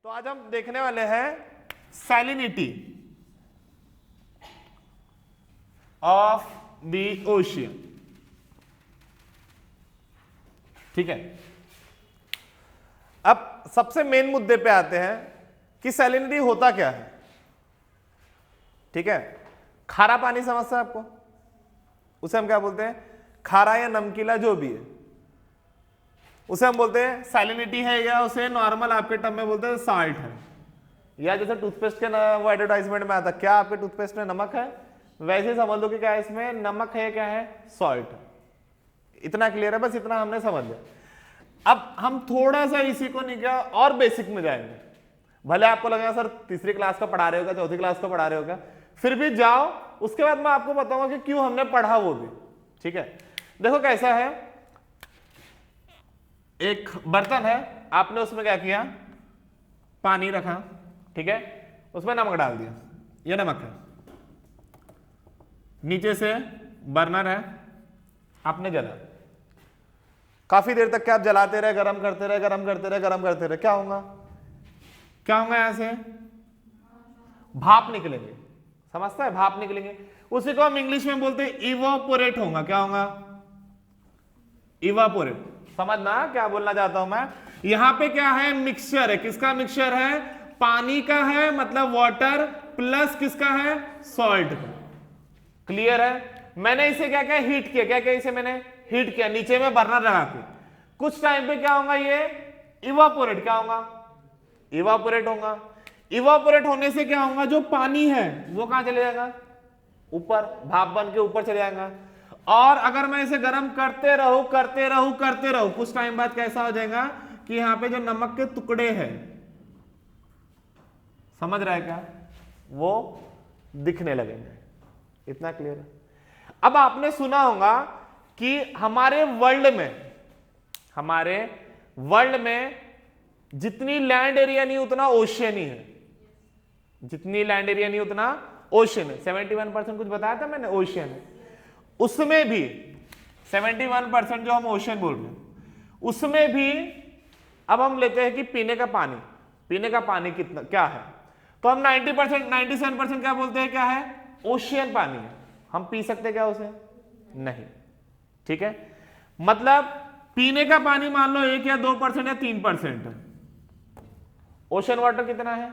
तो आज हम देखने वाले हैं सैलिनिटी ऑफ द ओशियन। ठीक है, अब सबसे मेन मुद्दे पे आते हैं कि सैलिनिटी होता क्या है। ठीक है, खारा पानी समझता है आपको, उसे हम क्या बोलते हैं, खारा या नमकीला जो भी है उसे हम बोलते हैं सैलिनिटी है, या उसे नॉर्मल आपके टर्म में बोलते हैं साल्ट है। या जैसे टूथपेस्ट के ना वो एडवर्टाइजमेंट में आता, क्या आपके टूथपेस्ट में नमक है, वैसे समझ लो कि क्या है इसमें नमक है, क्या है, सॉल्ट। इतना क्लियर है, बस इतना हमने समझ लिया। अब हम थोड़ा सा इसी को निकाल और बेसिक में जाएंगे। भले आपको लगेगा सर तीसरी क्लास का पढ़ा रहे होगा, चौथी क्लास का पढ़ा रहे होगा, फिर भी जाओ, उसके बाद मैं आपको बताऊंगा कि क्यों हमने पढ़ा वो भी। ठीक है, देखो कैसा है, एक बर्तन है, आपने उसमें क्या किया, पानी रखा, ठीक है, उसमें नमक डाल दिया, ये नमक है, नीचे से बर्नर है, आपने जला, काफी देर तक क्या आप जलाते रहे, गरम करते रहे, गरम करते रहे, गरम करते रहे, क्या होगा, क्या होगा, यहां से भाप निकलेंगे, समझता है, भाप निकलेंगे, उसी को हम इंग्लिश में बोलते हैं इवापोरेट होगा। क्या होगा, इवापोरेट। समझना क्या बोलना चाहता हूं मैं, यहां पे क्या है, मिक्सचर है, किसका मिक्सचर है, पानी का है, मतलब वाटर प्लस किसका है, सॉल्ट का। क्लियर है, मैंने इसे क्या क्या हीट किया, क्या क्या इसे मैंने हीट किया, नीचे में बर्नर लगा के, कुछ टाइम पे क्या होगा, ये इवापोरेट, क्या होगा, इवापोरेट होगा। इवापोरेट होने से क्या होगा, जो पानी है वो कहां चले जाएगा, ऊपर, भाप बन के ऊपर चले जाएगा। और अगर मैं इसे गर्म करते रहूं करते रहूं करते रहूं, कुछ टाइम बाद कैसा हो जाएगा कि यहां पे जो नमक के टुकड़े हैं, समझ रहा है क्या, वो दिखने लगेंगे। इतना क्लियर है। अब आपने सुना होगा कि हमारे वर्ल्ड में जितनी लैंड एरिया नहीं उतना ओशियन ही है, जितनी लैंड एरिया नहीं उतना ओशियन है। 71% कुछ बताया था मैंने ओशियन है, उसमें भी 71% जो हम ओशियन बोल रहे हैं, उसमें भी अब हम लेते हैं कि पीने का पानी कितना क्या है, तो हम 90% 97% क्या बोलते हैं, क्या है, ओशियन पानी है। हम पी सकते क्या उसे, नहीं। ठीक है, मतलब पीने का पानी मान लो 1 या 2% या 3% है, ओशन वाटर कितना है,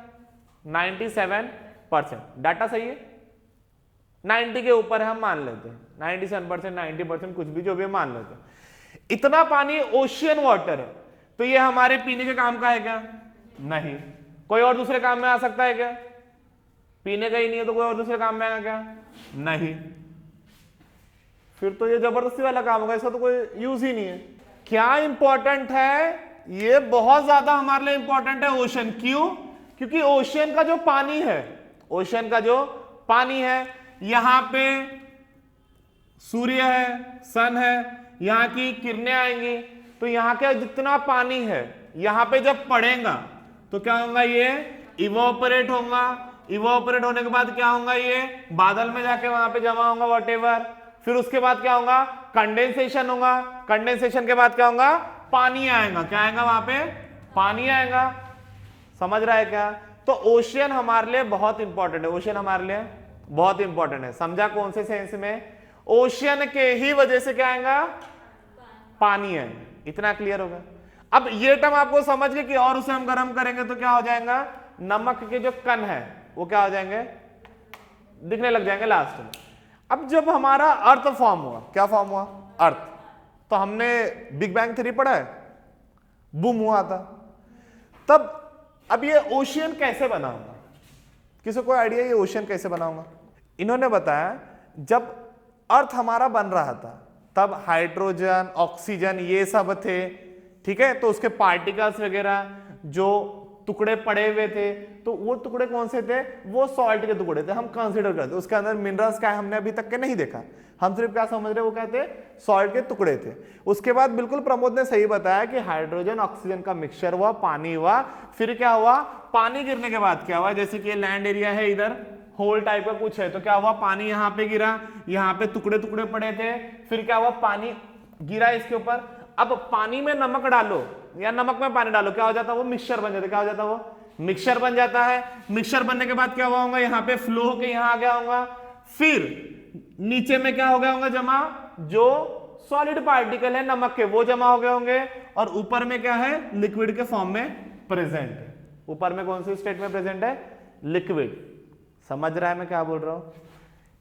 97%। डाटा सही है, 90 के ऊपर हम मान लेते हैं, 97%, 90%, कुछ भी जो भी मान लेते हैं। इतना पानी ओशियन वाटर है, तो ये हमारे पीने के काम का है क्या, नहीं। कोई और दूसरे काम में आ सकता है क्या, पीने का ही नहीं है तो कोई और दूसरे काम में आएगा क्या, नहीं। फिर तो ये जबरदस्ती वाला काम होगा, इसका तो कोई यूज ही नहीं है। क्या इंपॉर्टेंट है, ये बहुत ज्यादा हमारे लिए इंपॉर्टेंट है ओशन। क्यों, क्योंकि ओशियन का जो पानी है, यहां पे सूर्य है, सन है, यहां की किरणें आएंगी, तो यहां का जितना पानी है यहां पे जब पड़ेगा तो क्या होगा, ये इवापोरेट होगा। इवापोरेट होने के बाद क्या होगा, ये बादल में जाके वहां पे जमा होगा, व्हाटएवर। फिर उसके बाद क्या होगा, कंडेंसेशन होगा। कंडेंसेशन के बाद क्या होगा, पानी आएगा, क्या आएगा, वहां पे पानी आएगा। समझ रहा है क्या, तो ओशियन हमारे लिए बहुत इंपॉर्टेंट है, ओशियन हमारे लिए बहुत इंपॉर्टेंट है। समझा कौन से सेंस में, ओशियन के ही वजह से क्या आएगा, पानी है। इतना क्लियर होगा। अब ये टर्म आपको समझ गए कि और उसे हम गर्म करेंगे तो क्या हो जाएगा, नमक के जो कण है वो क्या हो जाएंगे, दिखने लग जाएंगे लास्ट में। अब जब हमारा अर्थ फॉर्म हुआ, क्या फॉर्म हुआ, अर्थ, तो हमने बिग बैंग थ्योरी पढ़ा है, बूम हुआ था तब। अब ये ओशियन कैसे बना होगा, किसी को आइडिया ये ओशियन कैसे बना होगा। इन्होंने बताया जब अर्थ हमारा बन रहा था तब हाइड्रोजन, ऑक्सीजन ये सब थे, ठीक है, तो उसके पार्टिकल्स वगैरह जो टुकड़े पड़े हुए थे, तो वो टुकड़े कौन से थे, वो सॉल्ट के टुकड़े थे, हम कंसीडर करते। उसके अंदर मिनरल्स क्या है हमने अभी तक के नहीं देखा, हम सिर्फ क्या समझ रहे, वो कहते हैं सॉल्ट के टुकड़े थे। उसके बाद बिल्कुल प्रमोद ने सही बताया कि हाइड्रोजन ऑक्सीजन का मिक्सचर हुआ, पानी हुआ, फिर क्या हुआ, पानी गिरने के बाद क्या हुआ, जैसे कि लैंड एरिया है, इधर होल टाइप का कुछ है, तो क्या हुआ, पानी यहाँ पे गिरा, यहाँ पे टुकड़े टुकड़े पड़े थे, फिर क्या हुआ, पानी गिरा इसके ऊपर। अब पानी में नमक डालो या नमक में पानी डालो, क्या हो जाता है, वो मिक्सचर बन जाता है, क्या हो जाता है, वो मिक्सचर बन जाता है। मिक्सचर बनने के बाद क्या हुआ होगा, यहाँ पे फ्लो होके यहाँ आ गया होगा, फिर नीचे में क्या हो गया होगा जमा, जो सॉलिड पार्टिकल है नमक के वो जमा हो गए होंगे, और ऊपर में क्या है, लिक्विड के फॉर्म में प्रेजेंट है। ऊपर में कौन सी स्टेट में प्रेजेंट है, लिक्विड। समझ रहा है मैं क्या बोल रहा हूं।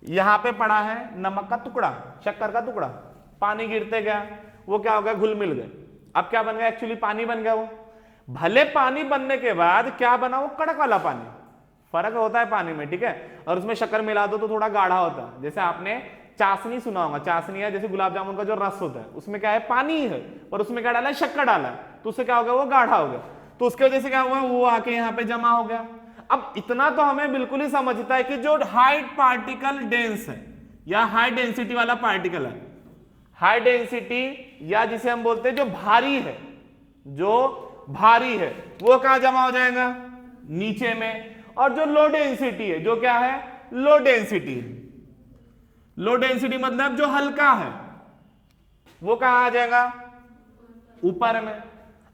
यहां पे पड़ा है नमक का टुकड़ा, शक्कर का टुकड़ा, पानी गिरते गया, वो क्या हो गया, घुल मिल गए। अब क्या बन गया, एक्चुअली पानी बन गया वो। भले पानी बनने के बाद क्या बना, वो कड़क वाला पानी, फर्क होता है पानी में, ठीक है। और उसमें शक्कर मिला दो तो थोड़ा गाढ़ा होता है। जैसे आपने चाशनी सुना होगा, चाशनी है जैसे गुलाब जामुन का जो रस होता है, उसमें क्या है, पानी है, और उसमें क्या डाला है, शक्कर डाला है, तो उससे क्या हो गया, वो गाढ़ा हो गया। तो उसके वजह से क्या हुआ, वो आके यहाँ पे जमा हो गया। अब इतना तो हमें बिल्कुल ही समझता है कि जो हाई पार्टिकल डेंस है या हाई डेंसिटी वाला पार्टिकल है, हाई डेंसिटी या जिसे हम बोलते हैं जो भारी है, जो भारी है वो कहां जमा हो जाएगा, नीचे में। और जो लो डेंसिटी है, जो क्या है, लो डेंसिटी है, लो डेंसिटी मतलब जो हल्का है, वो कहां आ जाएगा, ऊपर में।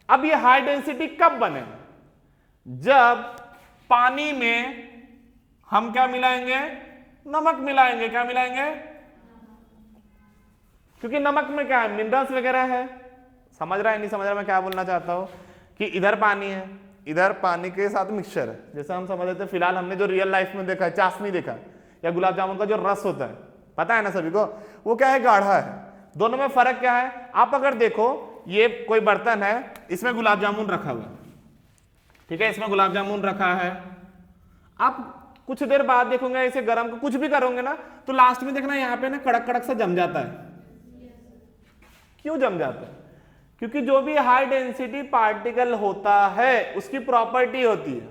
अब ये हाई डेंसिटी कब बनेगा, जब पानी में हम क्या मिलाएंगे, नमक मिलाएंगे। क्या मिलाएंगे, क्योंकि नमक में क्या है, मिनरल्स वगैरह है। समझ रहा है नहीं समझ रहा मैं क्या बोलना चाहता हूं, कि इधर पानी है, इधर पानी के साथ मिक्सचर है, जैसे हम समझ लेते हैं। फिलहाल हमने जो रियल लाइफ में देखा है, चाशनी देखा या गुलाब जामुन का जो रस होता है, पता है ना सभी को, वो क्या है, गाढ़ा है। दोनों में फर्क क्या है, आप अगर देखो ये कोई बर्तन है, इसमें गुलाब जामुन रखा हुआ है, ठीक है, इसमें गुलाब जामुन रखा है। आप कुछ देर बाद देखोगे इसे गर्म को कुछ भी करोगे ना, तो लास्ट में देखना यहाँ पे ना कड़क कड़क सा जम जाता है। क्यों जम जाता है, क्योंकि जो भी हाई डेंसिटी पार्टिकल होता है उसकी प्रॉपर्टी होती है,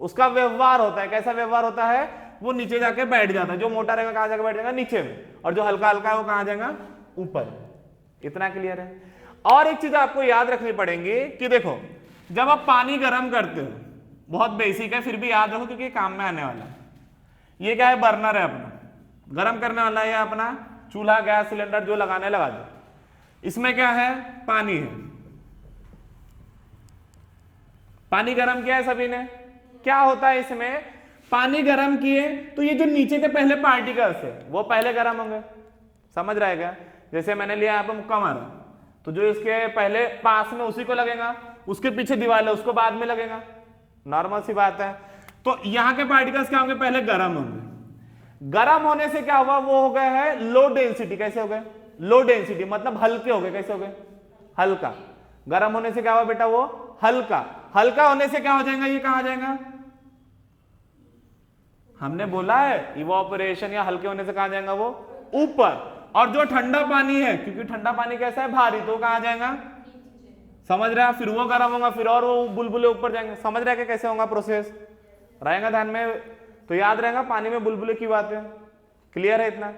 उसका व्यवहार होता है। कैसा व्यवहार होता है, वो नीचे जाके बैठ जाता है। जो मोटा रहेगा कहां जाकर बैठ जाएगा, नीचे में, और जो हल्का हल्का है वो कहां जाएगा, ऊपर। इतना क्लियर है। और एक चीज आपको याद रखनी पड़ेगी कि देखो, जब आप पानी गर्म करते हो, बहुत बेसिक है फिर भी याद रखो क्योंकि काम में आने वाला है। ये क्या है, बर्नर है अपना, गर्म करने वाला है अपना चूल्हा, गैस सिलेंडर जो लगाने लगा दो। इसमें क्या है, पानी है, पानी गर्म किया है सभी ने। क्या होता है इसमें, पानी गर्म किए तो ये जो नीचे के पहले पार्टिकल्स है वो पहले गर्म होंगे। समझ रहेगा, जैसे मैंने लिया यहाँ पे मुक्का मारा, तो जो इसके पहले पास में उसी को लगेगा, उसके पीछे दीवार है उसको बाद में लगेगा, नॉर्मल सी बात है। तो यहाँ के पार्टिकल्स क्या होंगे, पहले गर्म होंगे। गर्म होने से क्या हुआ, वो हो गया है लो डेंसिटी। कैसे हो गए, लो डेंसिटी मतलब हल्के हो गए। कैसे हो गए, हल्का। गर्म होने से क्या हुआ बेटा, वो हल्का। हल्का होने से क्या हो जाएगा, ये कहां जाएगा, हमने बोला है इवोपरेशन, या हल्के होने से कहां जाएगा, वो ऊपर। और जो ठंडा पानी है, क्योंकि ठंडा पानी कैसा है, भारी, तो कहां जाएगा, समझ रहा है, फिर वो गर्म होगा, फिर और वो बुलबुले ऊपर जाएंगे। समझ रहा है कि कैसे होगा प्रोसेस, रहेगा ध्यान में तो याद रहेगा। पानी में बुलबुले की बात है, क्लियर है इतना,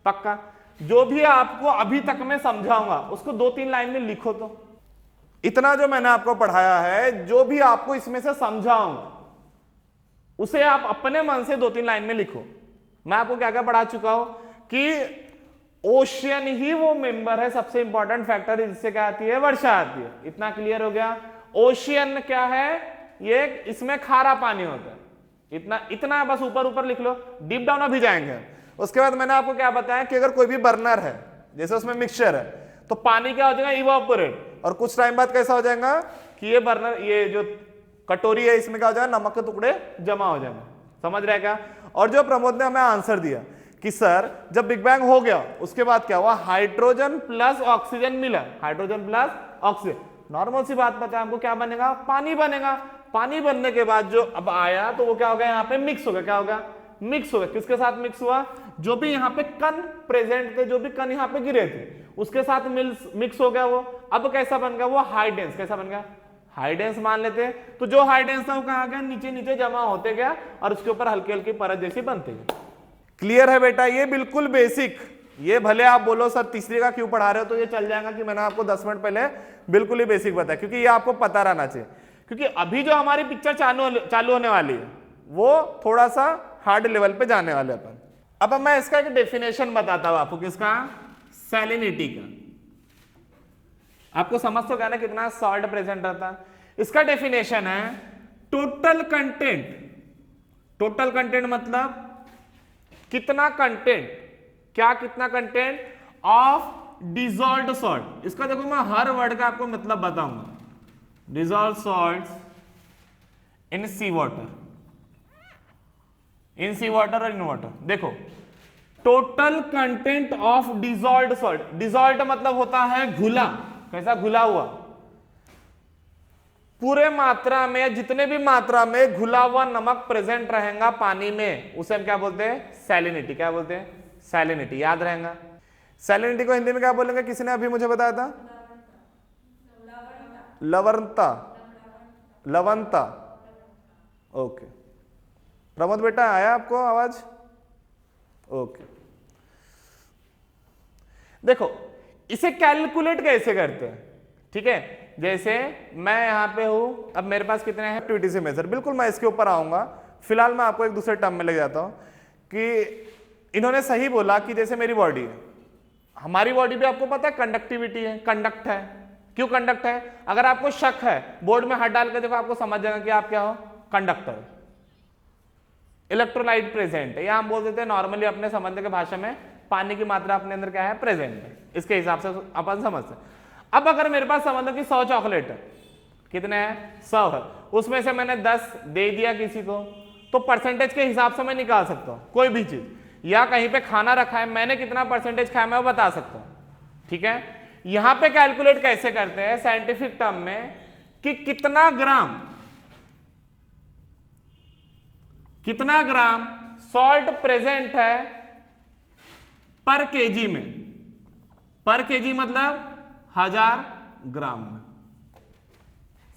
पक्का। जो भी आपको अभी तक मैं समझाऊंगा उसको 2-3 लाइन में लिखो। तो इतना जो मैंने आपको पढ़ाया है, जो भी आपको इसमें से समझाऊंगा उसे आप अपने मन से 2-3 लाइन में लिखो। मैं आपको क्या क्या पढ़ा चुका हूं कि ओशियन ही वो मेंबर है, सबसे इंपॉर्टेंट फैक्टर जिससे क्या आती है, वर्षा आती है। इतना क्लियर हो गया। ओशियन क्या है, ये इसमें खारा पानी होता है। इतना इतना बस ऊपर ऊपर लिख लो, डीप डाउन अभी जाएंगे। उसके बाद मैंने आपको क्या बताया कि अगर कोई भी बर्नर है, जैसे उसमें मिक्सचर है, तो पानी क्या हो जाएगा, इवापोरेट, और कुछ टाइम बाद कैसा हो जाएगा कि ये बर्नर, ये जो कटोरी है, इसमें क्या हो जाएगा, नमक के टुकड़े जमा हो जाएंगे। समझ रहे क्या। और जो प्रमोद ने हमें आंसर दिया कि सर जब बिग बैंग हो गया उसके बाद क्या हुआ, हाइड्रोजन प्लस ऑक्सीजन मिला, हाइड्रोजन प्लस ऑक्सीजन, नॉर्मल सी बात पता है हमको, क्या बनेगा, पानी बनेगा। पानी बनने के बाद जो अब आया तो वो क्या हो गया, यहाँ पे मिक्स हो गया। क्या हो गया, मिक्स हो गया। किसके साथ मिक्स हुआ, जो भी यहाँ पे कण प्रेजेंट थे, जो भी कण यहाँ पे गिरे थे उसके साथ मिक्स हो गया वो। अब कैसा बन गया, वो हाई डेंस। कैसा बन गया, हाई डेंस मान लेते हैं। तो जो हाई डेंस था वो कहाँ गया, नीचे नीचे जमा होते गया और उसके ऊपर हल्की हल्की परत जैसी बनती गई। क्लियर है बेटा, ये बिल्कुल बेसिक। ये भले आप बोलो सर तीसरी का क्यों पढ़ा रहे हो, तो ये चल जाएगा कि मैंने आपको 10 मिनट पहले बिल्कुल ही बेसिक बताया, क्योंकि ये आपको पता रहना चाहिए। क्योंकि अभी जो हमारी पिक्चर चालू होने वाली है वो थोड़ा सा हार्ड लेवल पे जाने वाले अपन। अब मैं इसका एक डेफिनेशन बताता हूं आपको, किसका, सैलिनिटी का। आपको समझ तो गया ना कितना सॉल्ट प्रेजेंट रहता है। इसका डेफिनेशन है टोटल कंटेंट मतलब कितना कंटेंट, क्या कितना कंटेंट ऑफ डिजॉल्व्ड सॉल्ट। इसका देखो मैं हर वर्ड का आपको मतलब बताऊंगा। डिजॉल्व सॉल्ट्स इन सी वाटर, इन सी वाटर और इन वाटर। देखो total content of dissolved salt, dissolved मतलब होता है घुला, कैसा घुला हुआ, पूरे मात्रा में जितने भी मात्रा में घुला हुआ नमक प्रेजेंट रहेगा पानी में उसे हम क्या बोलते हैं, सैलिनिटी। क्या बोलते हैं, सैलिनिटी। याद रहेगा। सैलिनिटी को हिंदी में क्या बोलेंगे, किसी ने अभी मुझे बताया था, लवणता, लवणता। ओके प्रमोद बेटा आया आपको आवाज? ओके देखो इसे कैलकुलेट कैसे करते हैं, ठीक है। जैसे मैं यहां पे हूं, अब मेरे पास कितने हैं एक्टिविटी से मेजर, बिल्कुल मैं इसके ऊपर आऊंगा। फिलहाल मैं आपको एक दूसरे टर्म में ले जाता हूं कि इन्होंने सही बोला कि जैसे मेरी बॉडी है, हमारी बॉडी भी आपको पता है कंडक्टिविटी है, कंडक्ट है। क्यों कंडक्ट है? अगर आपको शक है बोर्ड में हाथ डाल के देखो, आपको समझ जाएगा कि आप क्या हो, कंडक्टर। इलेक्ट्रोलाइट प्रेजेंट है, या हम बोल देते हैं नॉर्मली अपने समझने के भाषा में पानी की मात्रा अपने अंदर क्या है, प्रेजेंट है। इसके हिसाब से अपन समझते हैं। अब अगर मेरे पास समझ लो कि 100 चॉकलेट है, कितने हैं, 100 है, उसमें से मैंने 10 दे दिया किसी को, तो परसेंटेज के हिसाब से मैं निकाल सकता हूं कोई भी चीज। या कहीं पे खाना रखा है, मैंने कितना परसेंटेज खाया मैं वो बता सकता हूं, ठीक है। यहां पे कैलकुलेट कैसे करते हैं साइंटिफिक टर्म में, कि कितना ग्राम सॉल्ट प्रेजेंट है पर केजी में। पर केजी मतलब 1000 ग्राम में।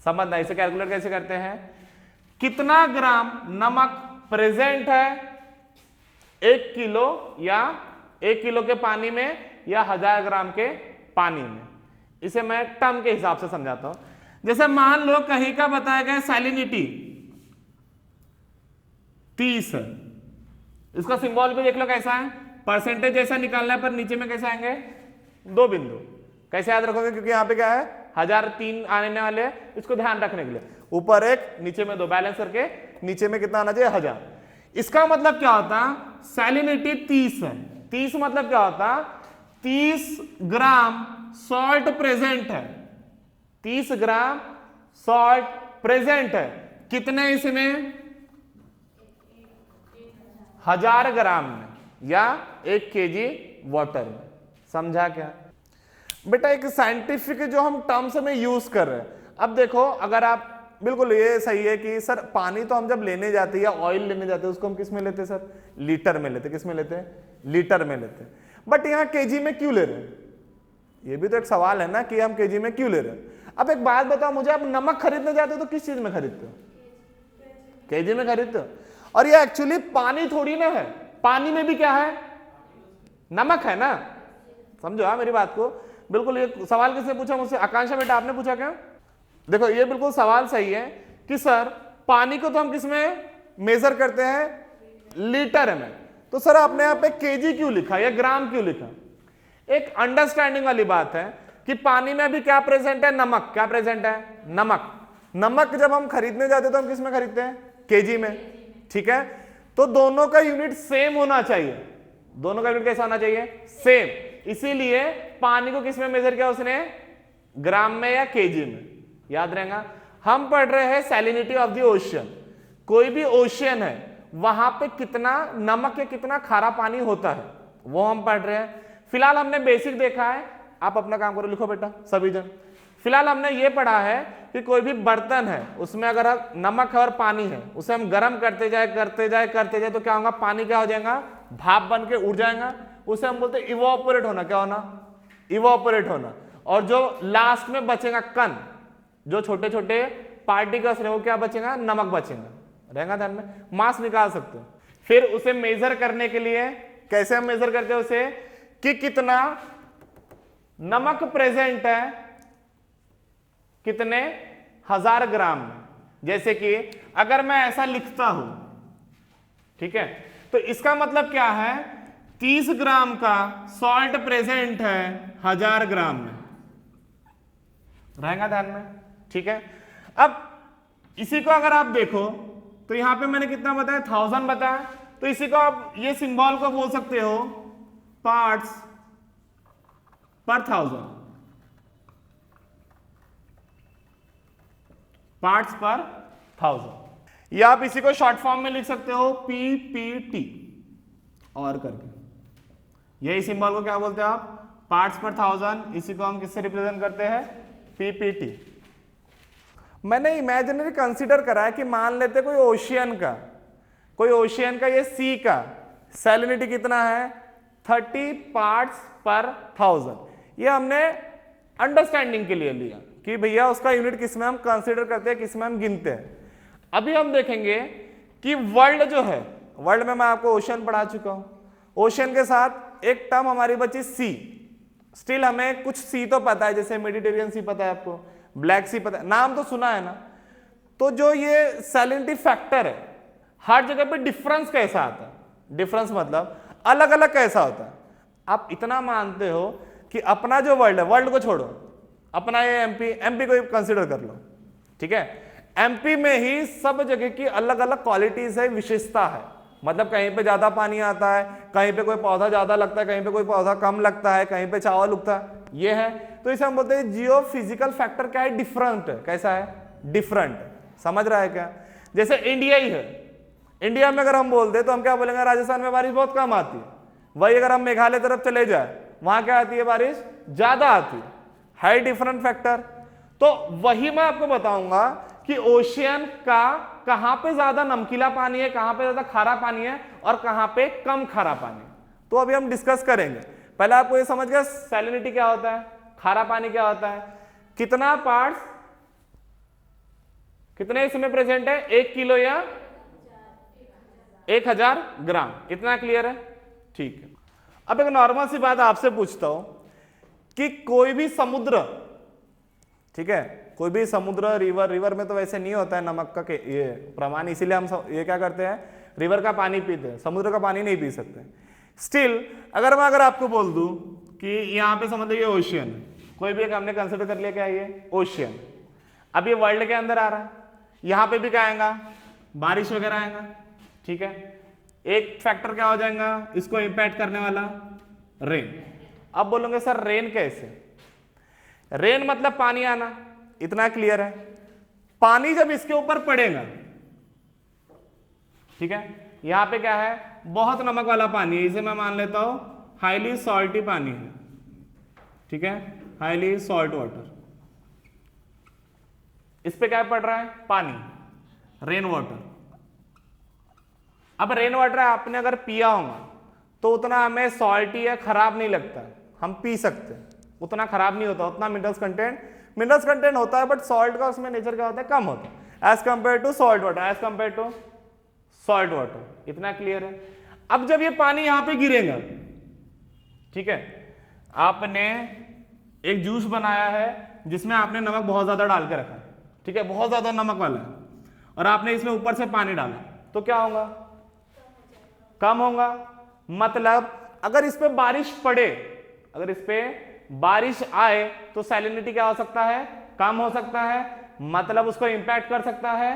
समझना इसे कैलकुलेट कैसे करते हैं, कितना ग्राम नमक प्रेजेंट है 1 किलो, या 1 किलो के पानी में, या 1000 ग्राम के पानी में। इसे मैं टर्म के हिसाब से समझाता हूं। जैसे मान लो कहीं का बताया गया सैलिनिटी 30 है, इसका सिंबल भी देख लो कैसा है, परसेंटेज जैसा निकालना है, पर नीचे में कैसे आएंगे, 2 बिंदु। कैसे याद रखोगे, क्योंकि यहां पे क्या है 1003 आने वाले हैं, इसको ध्यान रखने के लिए ऊपर 1 नीचे में 2 बैलेंस करके नीचे में कितना आना चाहिए, 1000। इसका मतलब क्या होता, सैलिनिटी 30 है। 30 मतलब क्या होता, 30 ग्राम सॉल्ट प्रेजेंट है, 30 ग्राम सॉल्ट प्रेजेंट है। कितने इसमें, 1000 ग्राम में, या 1 केजी वाटर में। समझा क्या बेटा, एक साइंटिफिक जो हम टर्म्स में यूज कर रहे हैं। अब देखो अगर आप, बिल्कुल ये सही है कि सर पानी तो हम जब लेने जाते हैं या ऑयल लेने जाते हैं उसको हम किस में लेते हैं सर, लीटर में लेते हैं। किस में लेते हैं, लीटर में लेते हैं। बट यहाँ केजी में क्यों ले रहे हैं, ये भी तो एक सवाल है ना कि हम केजी में क्यों ले रहे हैं। अब एक बात बताओ मुझे, आप नमक खरीदने जाते हो तो किस चीज में खरीदते हो, केजी में खरीदते हो। और ये एक्चुअली पानी थोड़ी ना है, पानी में भी क्या है, नमक है ना। समझो हाँ मेरी बात को। बिल्कुल ये सवाल किसने पूछा मुझसे, आकांक्षा बेटा आपने पूछा क्या। देखो ये बिल्कुल सवाल सही है कि सर पानी को तो हम किस में मेजर करते हैं, लीटर में। तो सर आपने यहाँ पे केजी क्यों लिखा या ग्राम क्यों लिखा। एक अंडरस्टैंडिंग वाली बात है कि पानी में भी क्या प्रेजेंट है, नमक। क्या प्रेजेंट है, नमक। नमक जब हम खरीदने जाते हैं तो हम किस में खरीदते हैं, केजी में, ठीक है। तो दोनों का यूनिट सेम होना चाहिए, दोनों का यूनिट कैसा होना चाहिए, सेम। इसीलिए पानी को किस में मेजर किया उसने, ग्राम में या केजी में। याद रहेगा। हम पढ़ रहे हैं सैलिनिटी ऑफ द ओशियन। कोई भी ओशियन है वहां पे कितना नमक या कितना खारा पानी होता है वो हम पढ़ रहे हैं। फिलहाल हमने बेसिक देखा है, आप अपना काम करो, लिखो बेटा सभी जन। फिलहाल हमने ये पढ़ा है कि कोई भी बर्तन है उसमें अगर नमक है और पानी है, उसे हम गर्म करते जाए तो क्या होगा, पानी क्या हो जाएगा, भाप बन के उड़ जाएगा। उसे हम बोलते हैं इवोपोरेट होना। क्या होना, इवोपोरेट होना। और जो लास्ट में बचेगा कण, जो छोटे छोटे पार्टिकल्स रहे वो क्या बचेगा, नमक बचेगा। रहेगा ध्यान में। मास निकाल सकते हो। फिर उसे मेजर करने के लिए कैसे हम मेजर करते हैं उसे, कि कितना नमक प्रेजेंट है कितने 1000 ग्राम में। जैसे कि अगर मैं ऐसा लिखता हूं, ठीक है, तो इसका मतलब क्या है, 30 ग्राम का सॉल्ट प्रेजेंट है 1000 ग्राम में। रहेगा ध्यान में, ठीक है। अब इसी को अगर आप देखो तो यहां पे मैंने कितना बताया, 1000 बताया, तो इसी को आप ये सिंबल को बोल सकते हो पार्ट्स पर 1000, पार्ट्स पर 1000, या आप इसी को शॉर्ट फॉर्म में लिख सकते हो पीपीटी और करके। यही सिंबल को क्या बोलते हैं आप, पार्ट्स पर 1000। इसी को हम किससे रिप्रेजेंट करते हैं, पीपीटी। मैंने इमेजिनरी कंसीडर करा है कि मान लेते कोई ओशियन का ये सी का सैलिनिटी कितना है, 30 पार्ट्स पर 1000। ये हमने अंडरस्टैंडिंग के लिए लिया कि भैया उसका यूनिट किस में हम कंसीडर करते हैं, किस में हम गिनते हैं। अभी हम देखेंगे कि वर्ल्ड जो है, वर्ल्ड में मैं आपको ओशियन पढ़ा चुका हूं, ओशियन के साथ एक टर्म हमारी बची सी। स्टिल हमें कुछ सी तो पता है, जैसे मेडिटेरियन सी पता है आपको, ब्लैक सी पता है, नाम तो सुना है ना। तो जो ये सैलिनिटी फैक्टर है, हर जगह पे डिफरेंस कैसा आता है, डिफरेंस मतलब अलग अलग कैसा होता है। आप इतना मानते हो कि अपना जो वर्ल्ड है, वर्ल्ड को छोड़ो, अपना ये एमपी को कंसीडर कर लो, ठीक है, एमपी में ही सब जगह की अलग अलग क्वालिटीज है, विशेषता है। मतलब कहीं पे ज्यादा पानी आता है, कहीं पे कोई पौधा ज्यादा लगता है, कहीं पे कोई पौधा कम लगता है, कहीं पे चावल उगता है, ये है। तो इसे हम बोलते हैं जियो फिजिकल फैक्टर क्या है, डिफरेंट है। कैसा है, डिफरेंट। समझ रहा है क्या? जैसे इंडिया ही है, इंडिया में अगर हम बोल दे तो हम क्या बोलेंगे, राजस्थान में बारिश बहुत कम आती है। वही अगर हम मेघालय तरफ चले जाए, वहां क्या आती है, बारिश ज्यादा आती है डिफरेंट फैक्टर। तो वही मैं आपको बताऊंगा कि ओशियन का कहां पे ज्यादा नमकीला पानी है, कहां पे ज्यादा खारा पानी है और कहां पे कम खारा पानी है। तो अभी हम डिस्कस करेंगे। पहले आपको ये समझ गया सैलिनिटी क्या होता है, खारा पानी क्या होता है, कितना पार्ट्स कितने इसमें प्रेजेंट है, 1 किलो या 1000 ग्राम। इतना क्लियर है? ठीक है। अब एक नॉर्मल सी बात आपसे पूछता हूं कि कोई भी समुद्र, ठीक है, कोई भी समुद्र, रिवर में तो वैसे नहीं होता है नमक का ये प्रमाण, इसीलिए हम ये क्या करते हैं, रिवर का पानी पीते हैं, समुद्र का पानी नहीं पी सकते। स्टिल अगर आपको बोल दूं कि यहां पे समझ लीजिए ओशियन, कोई भी एक हमने कंसिडर कर लिया क्या ये ओशियन, अब ये वर्ल्ड के अंदर आ रहा है, यहां पे भी क्या आएगा, बारिश वगैरह आएगा, ठीक है। एक फैक्टर क्या हो जाएगा इसको इंपैक्ट करने वाला, रेन। अब बोलोगे सर रेन कैसे, रेन मतलब पानी आना, इतना क्लियर है। पानी जब इसके ऊपर पड़ेगा, ठीक है, यहां पे क्या है, बहुत नमक वाला पानी है, इसे मैं मान लेता हूं हाईली सॉल्टी पानी है, ठीक है, हाईली सॉल्ट वाटर। इस पे क्या पड़ रहा है, पानी, रेन वाटर। अब रेन वाटर आपने अगर पिया होगा तो उतना हमें सॉल्टी या खराब नहीं लगता, हम पी सकते हैं, उतना खराब नहीं होता, उतना मिनरल्स कंटेंट होता है, बट सॉल्ट का उसमें नेचर क्या होता है, कम होता है as compare to salt water, as compare to salt water. इतना क्लियर है? अब जब ये पानी यहां पे गिरेगा, ठीक है, आपने एक जूस बनाया है जिसमें आपने नमक बहुत ज्यादा डाल के रखा, ठीक है, बहुत ज्यादा नमक वाला है, और आपने इसमें ऊपर से पानी डाला, तो क्या होगा, कम होगा। मतलब अगर इस पे बारिश पड़े, अगर इस पे बारिश आए तो सैलिनिटी क्या हो सकता है, कम हो सकता है, मतलब उसको इंपैक्ट कर सकता है।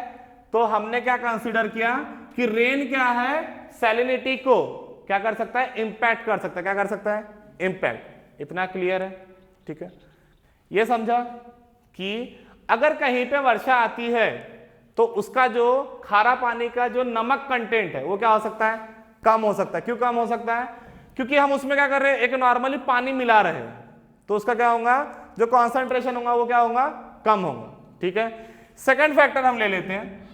तो हमने क्या कंसीडर किया कि रेन क्या है, सैलिनिटी को क्या कर सकता है, इंपैक्ट कर सकता है। क्या कर सकता है, इंपैक्ट। इतना क्लियर है? ठीक है, ये समझा कि अगर कहीं पे वर्षा आती है तो उसका जो खारा पानी का जो नमक कंटेंट है वो क्या हो सकता है, कम हो सकता है। क्यों कम हो सकता है, क्योंकि हम उसमें क्या कर रहे हैं, एक नॉर्मली पानी मिला रहे हैं, तो उसका क्या होगा, जो कॉन्सेंट्रेशन होगा वो क्या होगा, कम होगा। ठीक है, सेकंड फैक्टर हम ले लेते हैं।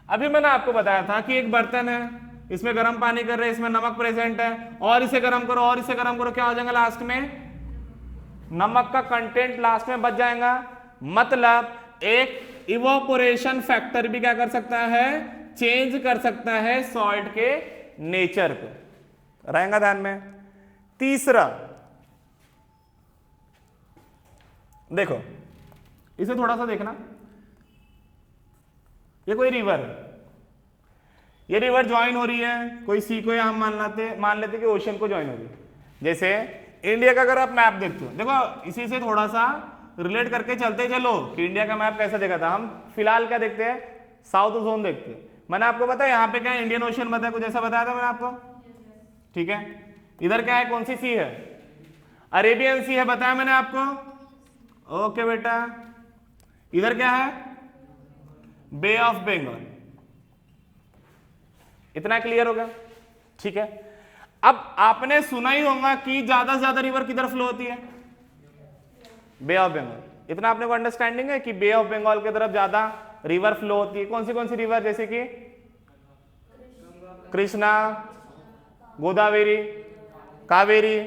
अभी मैंने आपको बताया था कि एक बर्तन है, इसमें गर्म पानी कर रहे हैं, इसमें नमक प्रेजेंट है, और इसे गर्म करो और इसे गर्म करो, क्या हो जाएगा, लास्ट में नमक का कंटेंट लास्ट में बच जाएगा। मतलब एक इवोपोरेशन फैक्टर भी क्या कर सकता है, चेंज कर सकता है सॉल्ट के नेचर को, रहेगा ध्यान में। तीसरा देखो, इसे थोड़ा सा देखना, ये कोई रिवर है, ये रिवर ज्वाइन हो रही है कोई सी को, या हम मान लेते कि ओशन को ज्वाइन हो रही है। जैसे इंडिया का अगर आप मैप देखते हो, देखो इसी से थोड़ा सा रिलेट करके चलते चलो कि इंडिया का मैप कैसे देखा था। हम फिलहाल क्या देखते हैं, साउथ जोन देखते हैं। मैंने आपको बताया यहाँ पे क्या है, इंडियन ओशन बताया, कुछ ऐसा बताया था मैंने आपको, ठीक है। इधर क्या है, कौन सी सी है, अरेबियन सी है, बताया मैंने आपको, ओके बेटा। इधर क्या है, बे ऑफ बंगाल। इतना क्लियर होगा, ठीक है। अब आपने सुना ही होगा कि ज्यादा से ज्यादा रिवर किधर फ्लो होती है, बे ऑफ बंगाल। इतना आपने को अंडरस्टैंडिंग है कि बे ऑफ बंगाल की तरफ ज्यादा रिवर फ्लो होती है। कौन सी रिवर, जैसे कि कृष्णा, गोदावरी, कावेरी,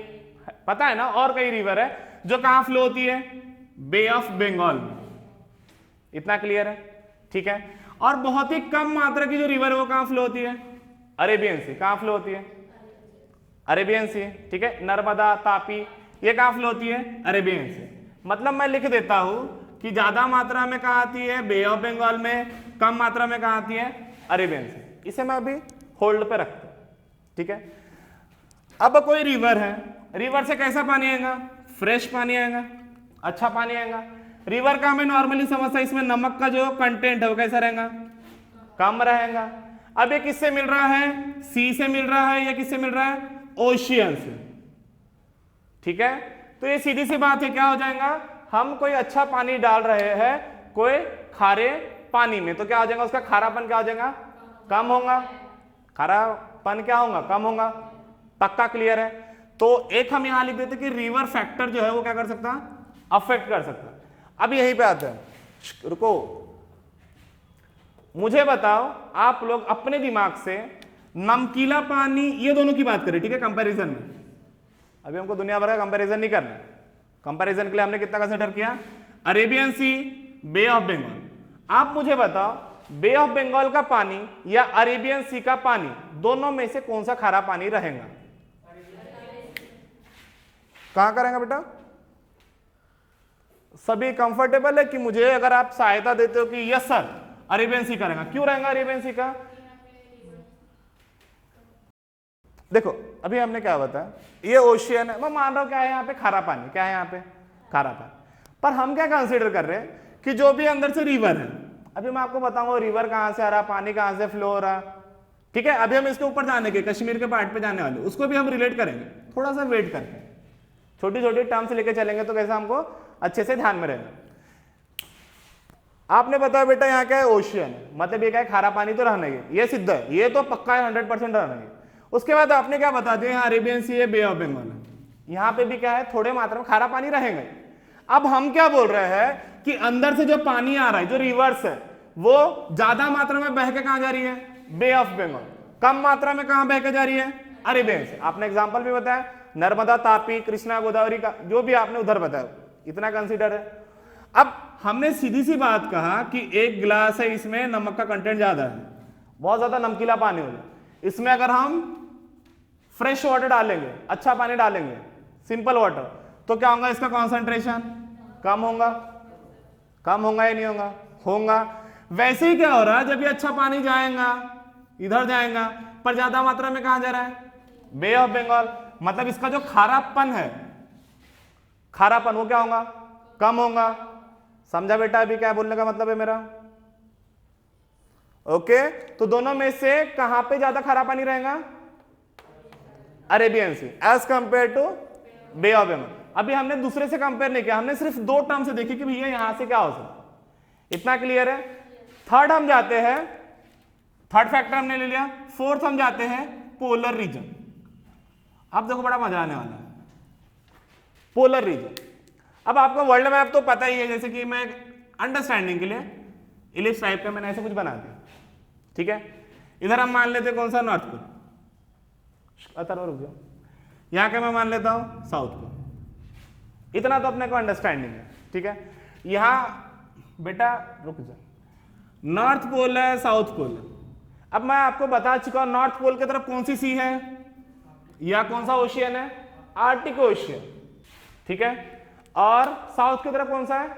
पता है ना, और कई रिवर है जो कहां फ्लो होती है, बे ऑफ बंगाल में। इतना क्लियर है, ठीक है। और बहुत ही कम मात्रा की जो रिवर है वो कहां फ्लो होती है, अरेबियन सी। कहां फ्लो होती है, अरेबियन सी, ठीक है। नर्मदा, तापी, ये कहां फ्लो होती है, अरेबियन सी। मतलब मैं लिख देता हूं कि ज्यादा मात्रा में कहां आती है, बे ऑफ बंगाल में, कम मात्रा में कहां आती है, अरेबियन सी। इसे मैं अभी होल्ड पे रखता हूं, ठीक है। अब कोई रिवर है, रिवर से कैसा पानी आएगा, फ्रेश पानी आएगा, अच्छा पानी आएगा। रिवर का हमें नॉर्मली समझता है, इसमें नमक का जो कंटेंट है वो कैसा रहेगा, कम रहेगा। अब ये किससे मिल रहा है, सी से मिल रहा है, या किससे मिल रहा है, ओशियन से, ठीक है। तो ये सीधी सी बात है, क्या हो जाएगा, हम कोई अच्छा पानी डाल रहे हैं कोई खारे पानी में, तो क्या हो जाएगा, उसका खारापन क्या हो जाएगा, कम होगा। खारापन क्या होगा, कम होगा। पक्का क्लियर है। तो एक हम यहां लिख देते कि रिवर फैक्टर जो है वो क्या कर सकता, अफेक्ट कर सकता। अब यहीं पे आते हैं, रुको, मुझे बताओ आप लोग अपने दिमाग से नमकीला पानी, ये दोनों की बात करें, ठीक है, कंपैरिजन में। अभी हमको दुनिया भर का कंपैरिजन नहीं करना, कंपैरिजन के लिए हमने कितना कंसिडर किया, Arabian sea, bay of Bengal. आप मुझे बताओ बे ऑफ बंगाल का पानी या अरेबियन सी का पानी, दोनों में से कौन सा खारा पानी रहेगा, कहां करेंगे बेटा। सभी कंफर्टेबल है कि मुझे अगर आप सहायता देते हो कि यस सर अरेबियन सी करेगा, क्यों रहेगा अरेबियन सी का। देखो अभी हमने क्या बताया, ये ओशियन है, मैं मान रहा हूं क्या है यहाँ पे, खारा पानी, क्या है यहाँ पे, खारा पानी। पर हम क्या कंसीडर कर रहे हैं कि जो भी अंदर से रिवर है, अभी मैं आपको बताऊंगा रिवर कहां से आ रहा, पानी कहां से फ्लो हो रहा, ठीक है। अभी हम इसके ऊपर जाने के, कश्मीर के पार्ट पे जाने वाले, उसको भी हम रिलेट करेंगे, थोड़ा सा वेट करके, छोटी छोटी टर्म्स लेके चलेंगे तो कैसा हमको अच्छे से ध्यान में रहेगा। आपने बताया बेटा यहाँ क्या है, ओशियन, मतलब ये क्या है, खारा पानी तो रहना ही, ये सिद्ध है, ये तो पक्का है, 100% रहना ही। उसके बाद आपने क्या बता दिया, यहाँ अरेबियन सी है, बे ऑफ बंगाल है, यहाँ पे भी क्या है, थोड़े मात्रा में खारा पानी रहेगा। अब हम क्या बोल रहे हैं कि अंदर से जो पानी आ रहा है, जो रिवर्स है, वो ज्यादा मात्रा में बह के कहां जा रही है, बे ऑफ बंगाल, कम मात्रा में कहां बह के जा रही है, अरेबियन से। आपने एग्जांपल भी बताया, नर्मदा, तापी, कृष्णा, गोदावरी का, जो भी आपने उधर बताया, इतना कंसीडर है। अब हमने सीधी सी बात कहा कि एक गिलास है, इसमें नमक का कंटेंट ज्यादा है, बहुत ज्यादा नमकीला पानी होगा, इसमें अगर हम फ्रेश वाटर डालेंगे, अच्छा पानी डालेंगे, सिंपल वाटर, तो क्या होगा, इसका कॉन्सेंट्रेशन कम होगा, कम होगा या नहीं होगा, होगा। वैसे ही क्या हो रहा है, जब ये अच्छा पानी जाएगा, इधर जाएगा, पर ज्यादा मात्रा में कहां जा रहा है, बे ऑफ बंगाल, मतलब इसका जो खारापन है, खारापन वो क्या होगा, कम होगा। समझा बेटा अभी क्या बोलने का मतलब है मेरा, ओके। तो दोनों में से कहां पे ज्यादा खारा पानी रहेगा, Arabian sea as compare to bay of Bengal. अभी हमने दूसरे से कंपेयर नहीं किया, हमने सिर्फ दो टर्म से देखी कि भैया यहां से क्या हो सकता, इतना क्लियर है। थर्ड हम जाते हैं, थर्ड फैक्टर हमने ले लिया। फोर्थ हम जाते हैं पोलर रीजन। अब देखो बड़ा मजा आने वाला है, पोलर रीजन। अब आपको वर्ल्ड मैप तो पता ही है, जैसे कि मैं अंडरस्टैंडिंग के लिए इलिप्स टाइप का मैंने ऐसे कुछ बना दिया, ठीक है। इधर हम मान लेते कौन सा, नॉर्थ पोल, रुक जाओ, यहां का मैं मान लेता हूं साउथ पोल, इतना तो अपने को अंडरस्टैंडिंग है, ठीक है। यहां बेटा रुक जाओ, नॉर्थ पोल है, साउथ पोल है। अब मैं आपको बता चुका हूं नॉर्थ पोल की तरफ कौन सी सी है या कौन सा ओशियन है, आर्टिक ओशियन, ठीक है। और साउथ की तरफ कौन सा है,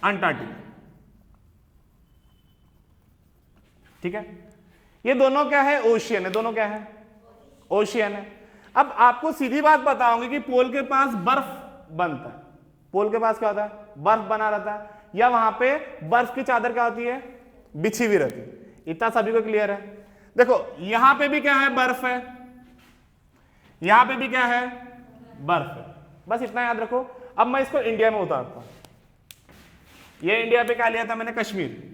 अंटार्कटिका, ठीक है। ये दोनों क्या है, ओशियन है, दोनों क्या है, ओशियन है। अब आपको सीधी बात बताऊंगी कि पोल के पास बर्फ बनता है, पोल के पास क्या होता है, बर्फ बना रहता है, या वहां पे बर्फ की चादर क्या होती है, बिछी हुई रहती है। इतना सभी को क्लियर है। देखो यहां पे भी क्या है, बर्फ है, यहां पे भी क्या है, बर्फ है, बस इतना याद रखो। अब मैं इसको इंडिया में उतारता हूं। ये इंडिया पे क्या लिया था मैंने, कश्मीर।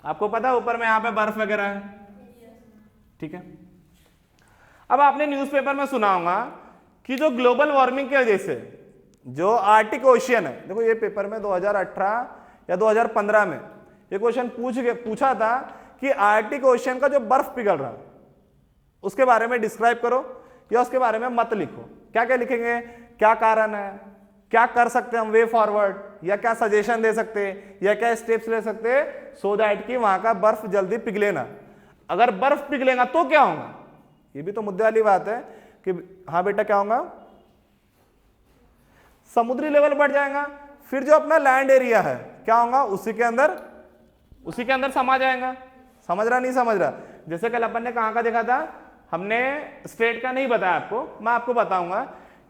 आपको पता है ऊपर में यहां पे बर्फ वगैरह है, ठीक है। अब आपने न्यूज़पेपर में सुना होगा कि जो ग्लोबल वार्मिंग की वजह से जो आर्टिक ओशियन है, देखो ये पेपर में 2018 या 2015 में ये क्वेश्चन पूछा था कि आर्टिक ओशियन का जो बर्फ पिघल रहा है उसके बारे में डिस्क्राइब करो या उसके बारे में मत लिखो। क्या क्या लिखेंगे, क्या कारण है, क्या कर सकते हैं हम वे फॉरवर्ड, या क्या सजेशन दे सकते हैं, या क्या स्टेप्स ले सकते हैं सो दैट कि वहां का बर्फ जल्दी पिघले ना। अगर बर्फ पिघलेगा तो क्या होगा, ये भी तो मुद्दे वाली बात है कि हाँ बेटा क्या होगा, समुद्री लेवल बढ़ जाएगा, फिर जो अपना लैंड एरिया है क्या होगा, उसी के अंदर समा जाएगा। समझ रहा नहीं समझ रहा। जैसे कल अपन ने कहां का देखा था, हमने स्ट्रेट का नहीं बताया आपको, मैं आपको बताऊंगा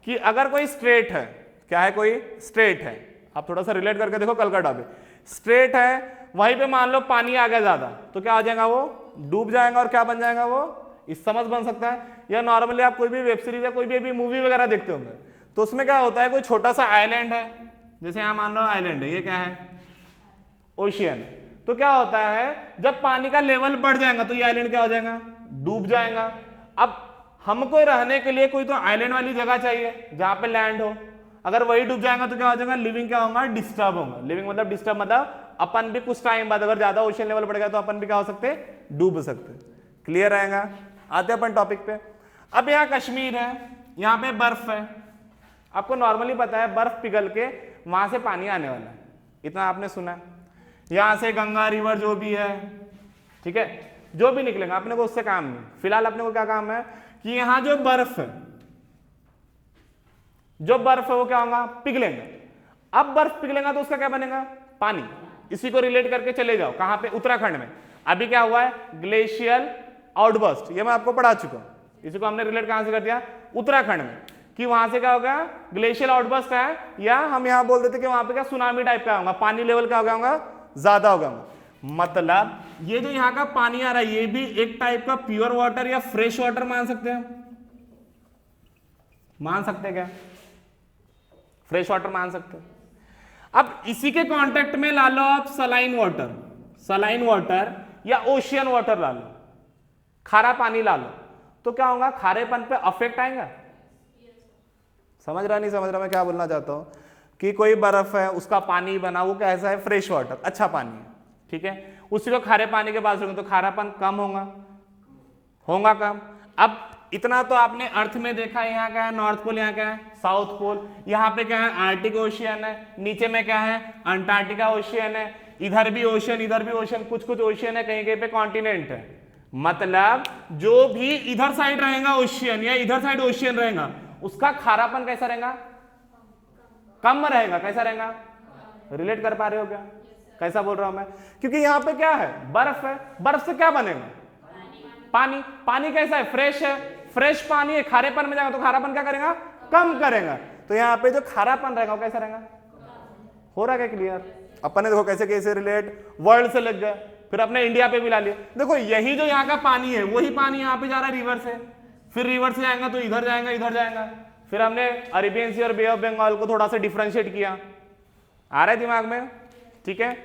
कि अगर कोई स्ट्रेट है, क्या है, कोई स्ट्रेट है, आप थोड़ा सा रिलेट करके देखो कल का टॉपिक, स्ट्रेट है, वहीं पे मान लो पानी आ गया ज्यादा तो क्या हो जाएगा, वो डूब जाएगा और क्या बन जाएगा, वो इस समझ बन सकता है। या नॉर्मली आप कोई भी वेब सीरीज या कोई भी मूवी वगैरह देखते होंगे तो उसमें क्या होता है, कोई छोटा सा आइलैंड है, जैसे यहां मान लो आइलैंड है, ये क्या है, ओशियन। तो क्या होता है, जब पानी का लेवल बढ़ जाएगा तो ये आइलैंड क्या हो जाएगा, डूब जाएगा। अब हमको रहने के लिए कोई तो आइलैंड वाली जगह चाहिए जहां पे लैंड हो, अगर वही डूब जाएगा तो क्या हो जाएगा, लिविंग क्या होगा, डिस्टर्ब होगा। लिविंग मतलब डिस्टर्ब, मतलब अपन भी कुछ टाइम बाद अगर ज्यादा ओशन लेवल बढ़ गया तो अपन भी क्या हो सकते, डूब सकते। क्लियर रहेगा। आते अपन टॉपिक पे। अब यहाँ कश्मीर है, यहाँ पे बर्फ है, आपको नॉर्मली पता है बर्फ पिघल के वहां से पानी आने वाला है, इतना आपने सुना है। यहां से गंगा रिवर जो भी है, ठीक है, जो भी निकलेगा अपने को उससे काम नहीं। फिलहाल अपने को क्या काम है कि यहां जो बर्फ है, वो क्या होगा, पिघलेगा। अब बर्फ पिघलेगा तो उसका क्या बनेगा, पानी। इसी को रिलेट करके चले जाओ कहां पे, उत्तराखंड में अभी क्या हुआ है, ग्लेशियल आउटबर्स्ट, ये मैं आपको पढ़ा चुका हूं। इसी को हमने रिलेट कहां से कर दिया, उत्तराखंड में, कि वहां से क्या होगा, ग्लेशियल आउटबर्स्ट है, या हम यहां बोल देते कि वहां पे क्या सुनामी टाइप का होगा, पानी लेवल क्या होगा, ज्यादा होगा। मतलब ये जो यहाँ का पानी आ रहा है ये भी एक टाइप का प्योर वाटर या फ्रेश वाटर मान सकते हैं, मान सकते हैं क्या, फ्रेश वाटर मान सकते हैं। अब इसी के कांटेक्ट में ला लो आप सलाइन वाटर या ओशियन वाटर ला लो, खारा पानी ला लो, तो क्या होगा, खारेपन पे अफेक्ट आएगा। समझ रहा नहीं समझ रहा मैं क्या बोलना चाहता हूं, कि कोई बर्फ है उसका पानी बना, वो कैसा है, फ्रेश वाटर, अच्छा पानी है, ठीक है, उसी को खारे पानी के पास रखो तो खारापन कम होगा कम। अब इतना तो आपने अर्थ में देखा, यहाँ क्या है, नॉर्थ पोल, यहाँ क्या है, साउथ पोल, यहाँ पे क्या है, आर्टिक ओशियन है, नीचे में क्या है, अंटार्कटिका ओशियन है, इधर भी ओशियन, कुछ ओशियन है, कहीं कहीं पे कॉन्टिनेंट है। मतलब जो भी इधर साइड रहेगा ओशियन या इधर साइड ओशियन रहेगा उसका खारापन कैसा रहेगा, कम रहेगा। कैसा रहेगा, रिलेट कर पा रहे हो क्या, कैसा बोल रहा हूं मैं, क्योंकि यहां पे क्या है, बर्फ है, बर्फ से क्या बनेगा, पानी कैसा है, फ्रेश है, फ्रेश पानी है, खारेपन में जाएगा तो खारापन क्या करेगा, कम करेगा। तो यहाँ पे जो खारापन रहेगा वो कैसा रहेगा, हो रहा है क्या क्लियर। अपन ने देखो कैसे कैसे रिलेट वर्ल्ड से लग गए, फिर अपने इंडिया पे भी ला लिया। देखो यही जो यहाँ का पानी है वही पानी यहाँ पे जा रहा है रिवर से, फिर रिवर से जाएगा तो इधर जाएगा, फिर हमने अरेबियन सी और बे ऑफ बंगाल को थोड़ा सा डिफरेंशिएट किया, आ रहा है दिमाग में, ठीक है।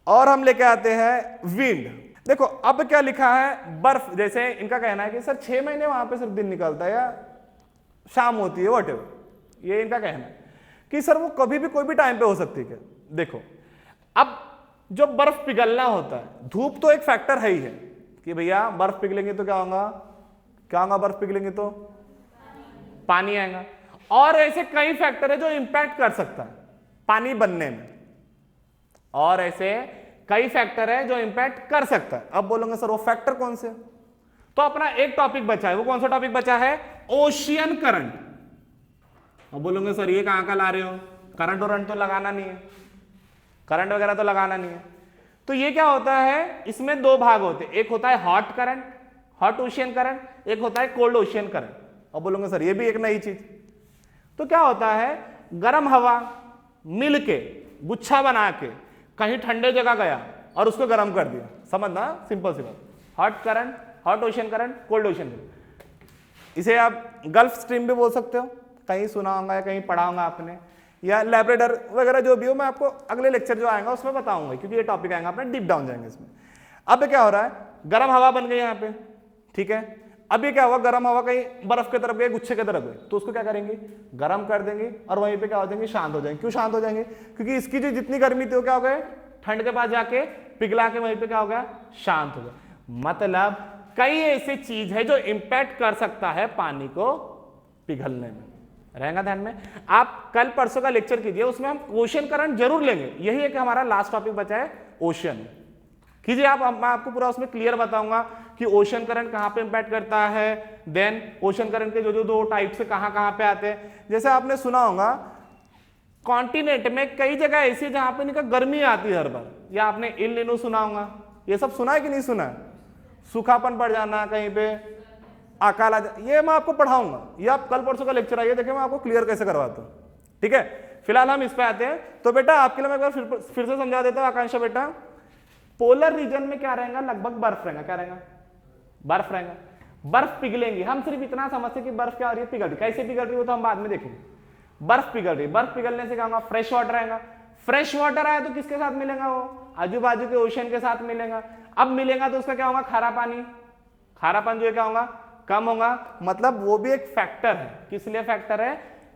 और हम लेके आते हैं विंड। देखो अब क्या लिखा है, बर्फ, जैसे इनका कहना है कि सर 6 महीने वहां पे सिर्फ दिन निकलता है या शाम होती है, व्हाटएवर, ये इनका कहना है कि सर वो कभी भी कोई भी टाइम पे हो सकती है क्या। देखो अब जो बर्फ पिघलना होता है, धूप तो एक फैक्टर है ही है कि भैया बर्फ पिघलेंगे तो क्या होगा, बर्फ पिघलेंगे तो पानी आएगा। और ऐसे कई फैक्टर है जो इंपैक्ट कर सकता है पानी बनने में, और ऐसे कई फैक्टर है जो इंपैक्ट कर सकता है। अब बोलोगे सर वो फैक्टर कौन से, तो अपना एक टॉपिक बचा है, वो कौन सा टॉपिक बचा है, ओशियन करंट। अब बोलोगे सर ये कहां का ला रहे हो, करंट वरंट तो लगाना नहीं है, करंट वगैरह तो लगाना नहीं है। तो ये क्या होता है, इसमें 2 भाग होते हैं, एक होता है hot current, hot ocean current, एक होता है कोल्ड ओशियन करंट। अब बोलोगे सर ये भी एक नई चीज। तो क्या होता है, गर्म हवा मिल के गुच्छा बना के कहीं ठंडे जगह गया और उसको गर्म कर दिया, समझना, सिंपल सी बात। Hot current, hot ocean current, cold ocean current, इसे आप गल्फ स्ट्रीम भी बोल सकते हो, कहीं सुना होगा या कहीं पढ़ा होगा आपने, या लैब्राडोर वगैरह जो भी हो, मैं आपको अगले लेक्चर जो आएगा उसमें बताऊंगा, क्योंकि ये टॉपिक आएगा अपने डीप डाउन जाएंगे इसमें। अब क्या हो रहा है, गर्म हवा बन गई यहाँ पे, ठीक है। अभी क्या हुआ, गर्म हवा कहीं बर्फ की तरफ गई, गुच्छे की तरफ गई, तो उसको क्या करेंगे, गर्म कर देंगे और वहीं पे क्या हो जाएंगे, शांत हो जाएंगे। क्यों शांत हो जाएंगे, क्योंकि इसकी जो जितनी गर्मी थी वो क्या हो गए, ठंड के पास जाके पिघला के वहीं पे क्या हो गया, शांत हो गया। मतलब कई ऐसी चीज है जो इंपैक्ट कर सकता है पानी को पिघलने में, रहेगा ध्यान में। आप कल परसों का लेक्चर कीजिए, उसमें हम ओशन करंट जरूर लेंगे, यही है कि हमारा लास्ट टॉपिक बचा है ओशन कीजिए आप, मैं आपको पूरा उसमें क्लियर बताऊंगा कि ओशन करंट कहां पे इंपैक्ट करता है, देन ओशन करंट के जो जो दो टाइप से कहां पे आते हैं। जैसे आपने सुना होगा कॉन्टिनेंट में कई जगह ऐसी जहां पे इनका गर्मी आती है हर बार, या आपने इल निनो सुना होगा, ये सब सुना है कि नहीं सुना है, सूखापन पड़ जाना कहीं पे, अकाल आ जा, ये मैं आपको पढ़ाऊंगा, ये आप कल परसों का लेक्चर आइए, देखिए मैं आपको क्लियर कैसे करवाता हूं, ठीक है। फिलहाल हम इस पे आते हैं। तो बेटा आपके लिए मैं एक बार फिर से समझा देता हूं आकांक्षा बेटा, पोलर रीजन में क्या रहेगा, लगभग बर्फ रहेगा, क्या रहेगा, बर्फ रहेगा, बर्फ पिघलेंगी। हम सिर्फ इतना समझते कि बर्फ क्या हो रही है, पिघल रही, कैसे पिघल रही है वो तो हम बाद में देखेंगे। बर्फ पिघल रही, बर्फ पिघलने से क्या होगा, फ्रेश वाटर आएगा, फ्रेश वाटर आया तो किसके साथ मिलेगा, वो आजू बाजू के ओशन के साथ मिलेगा। अब मिलेगा तो उसका क्या होगा, खारा पानी, खारापन जो है क्या होगा, कम होगा। मतलब वो भी एक फैक्टर है, किस लिए फैक्टर है,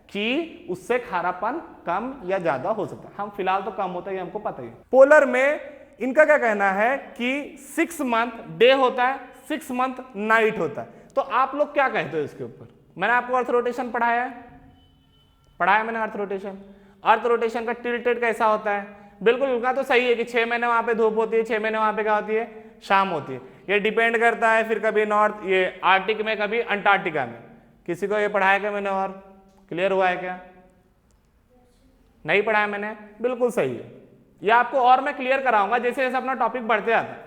कि उससे खारापन कम या ज्यादा हो सकता है। हम फिलहाल तो कम होता है, हमको पता ही। पोलर में इनका क्या कहना है कि 6 मंथ डे होता है, 6 मंथ नाइट होता है। तो आप लोग क्या कहते हो इसके ऊपर, मैंने आपको अर्थ रोटेशन पढ़ाया है, मैंने अर्थ रोटेशन, अर्थ रोटेशन का टिल्टेड कैसा होता है, बिल्कुल उनका तो सही है कि 6 महीने वहां पे धूप होती है, 6 महीने वहां पे क्या होती है, शाम होती है। ये डिपेंड करता है फिर कभी नॉर्थ, ये आर्टिक में, कभी अंटार्कटिका में। किसी को ये पढ़ाया क्या मैंने, और क्लियर हुआ है क्या, नहीं पढ़ाया मैंने, बिल्कुल सही है। ये आपको और मैं क्लियर कराऊंगा जैसे जैसे अपना टॉपिक बढ़ते जाता है।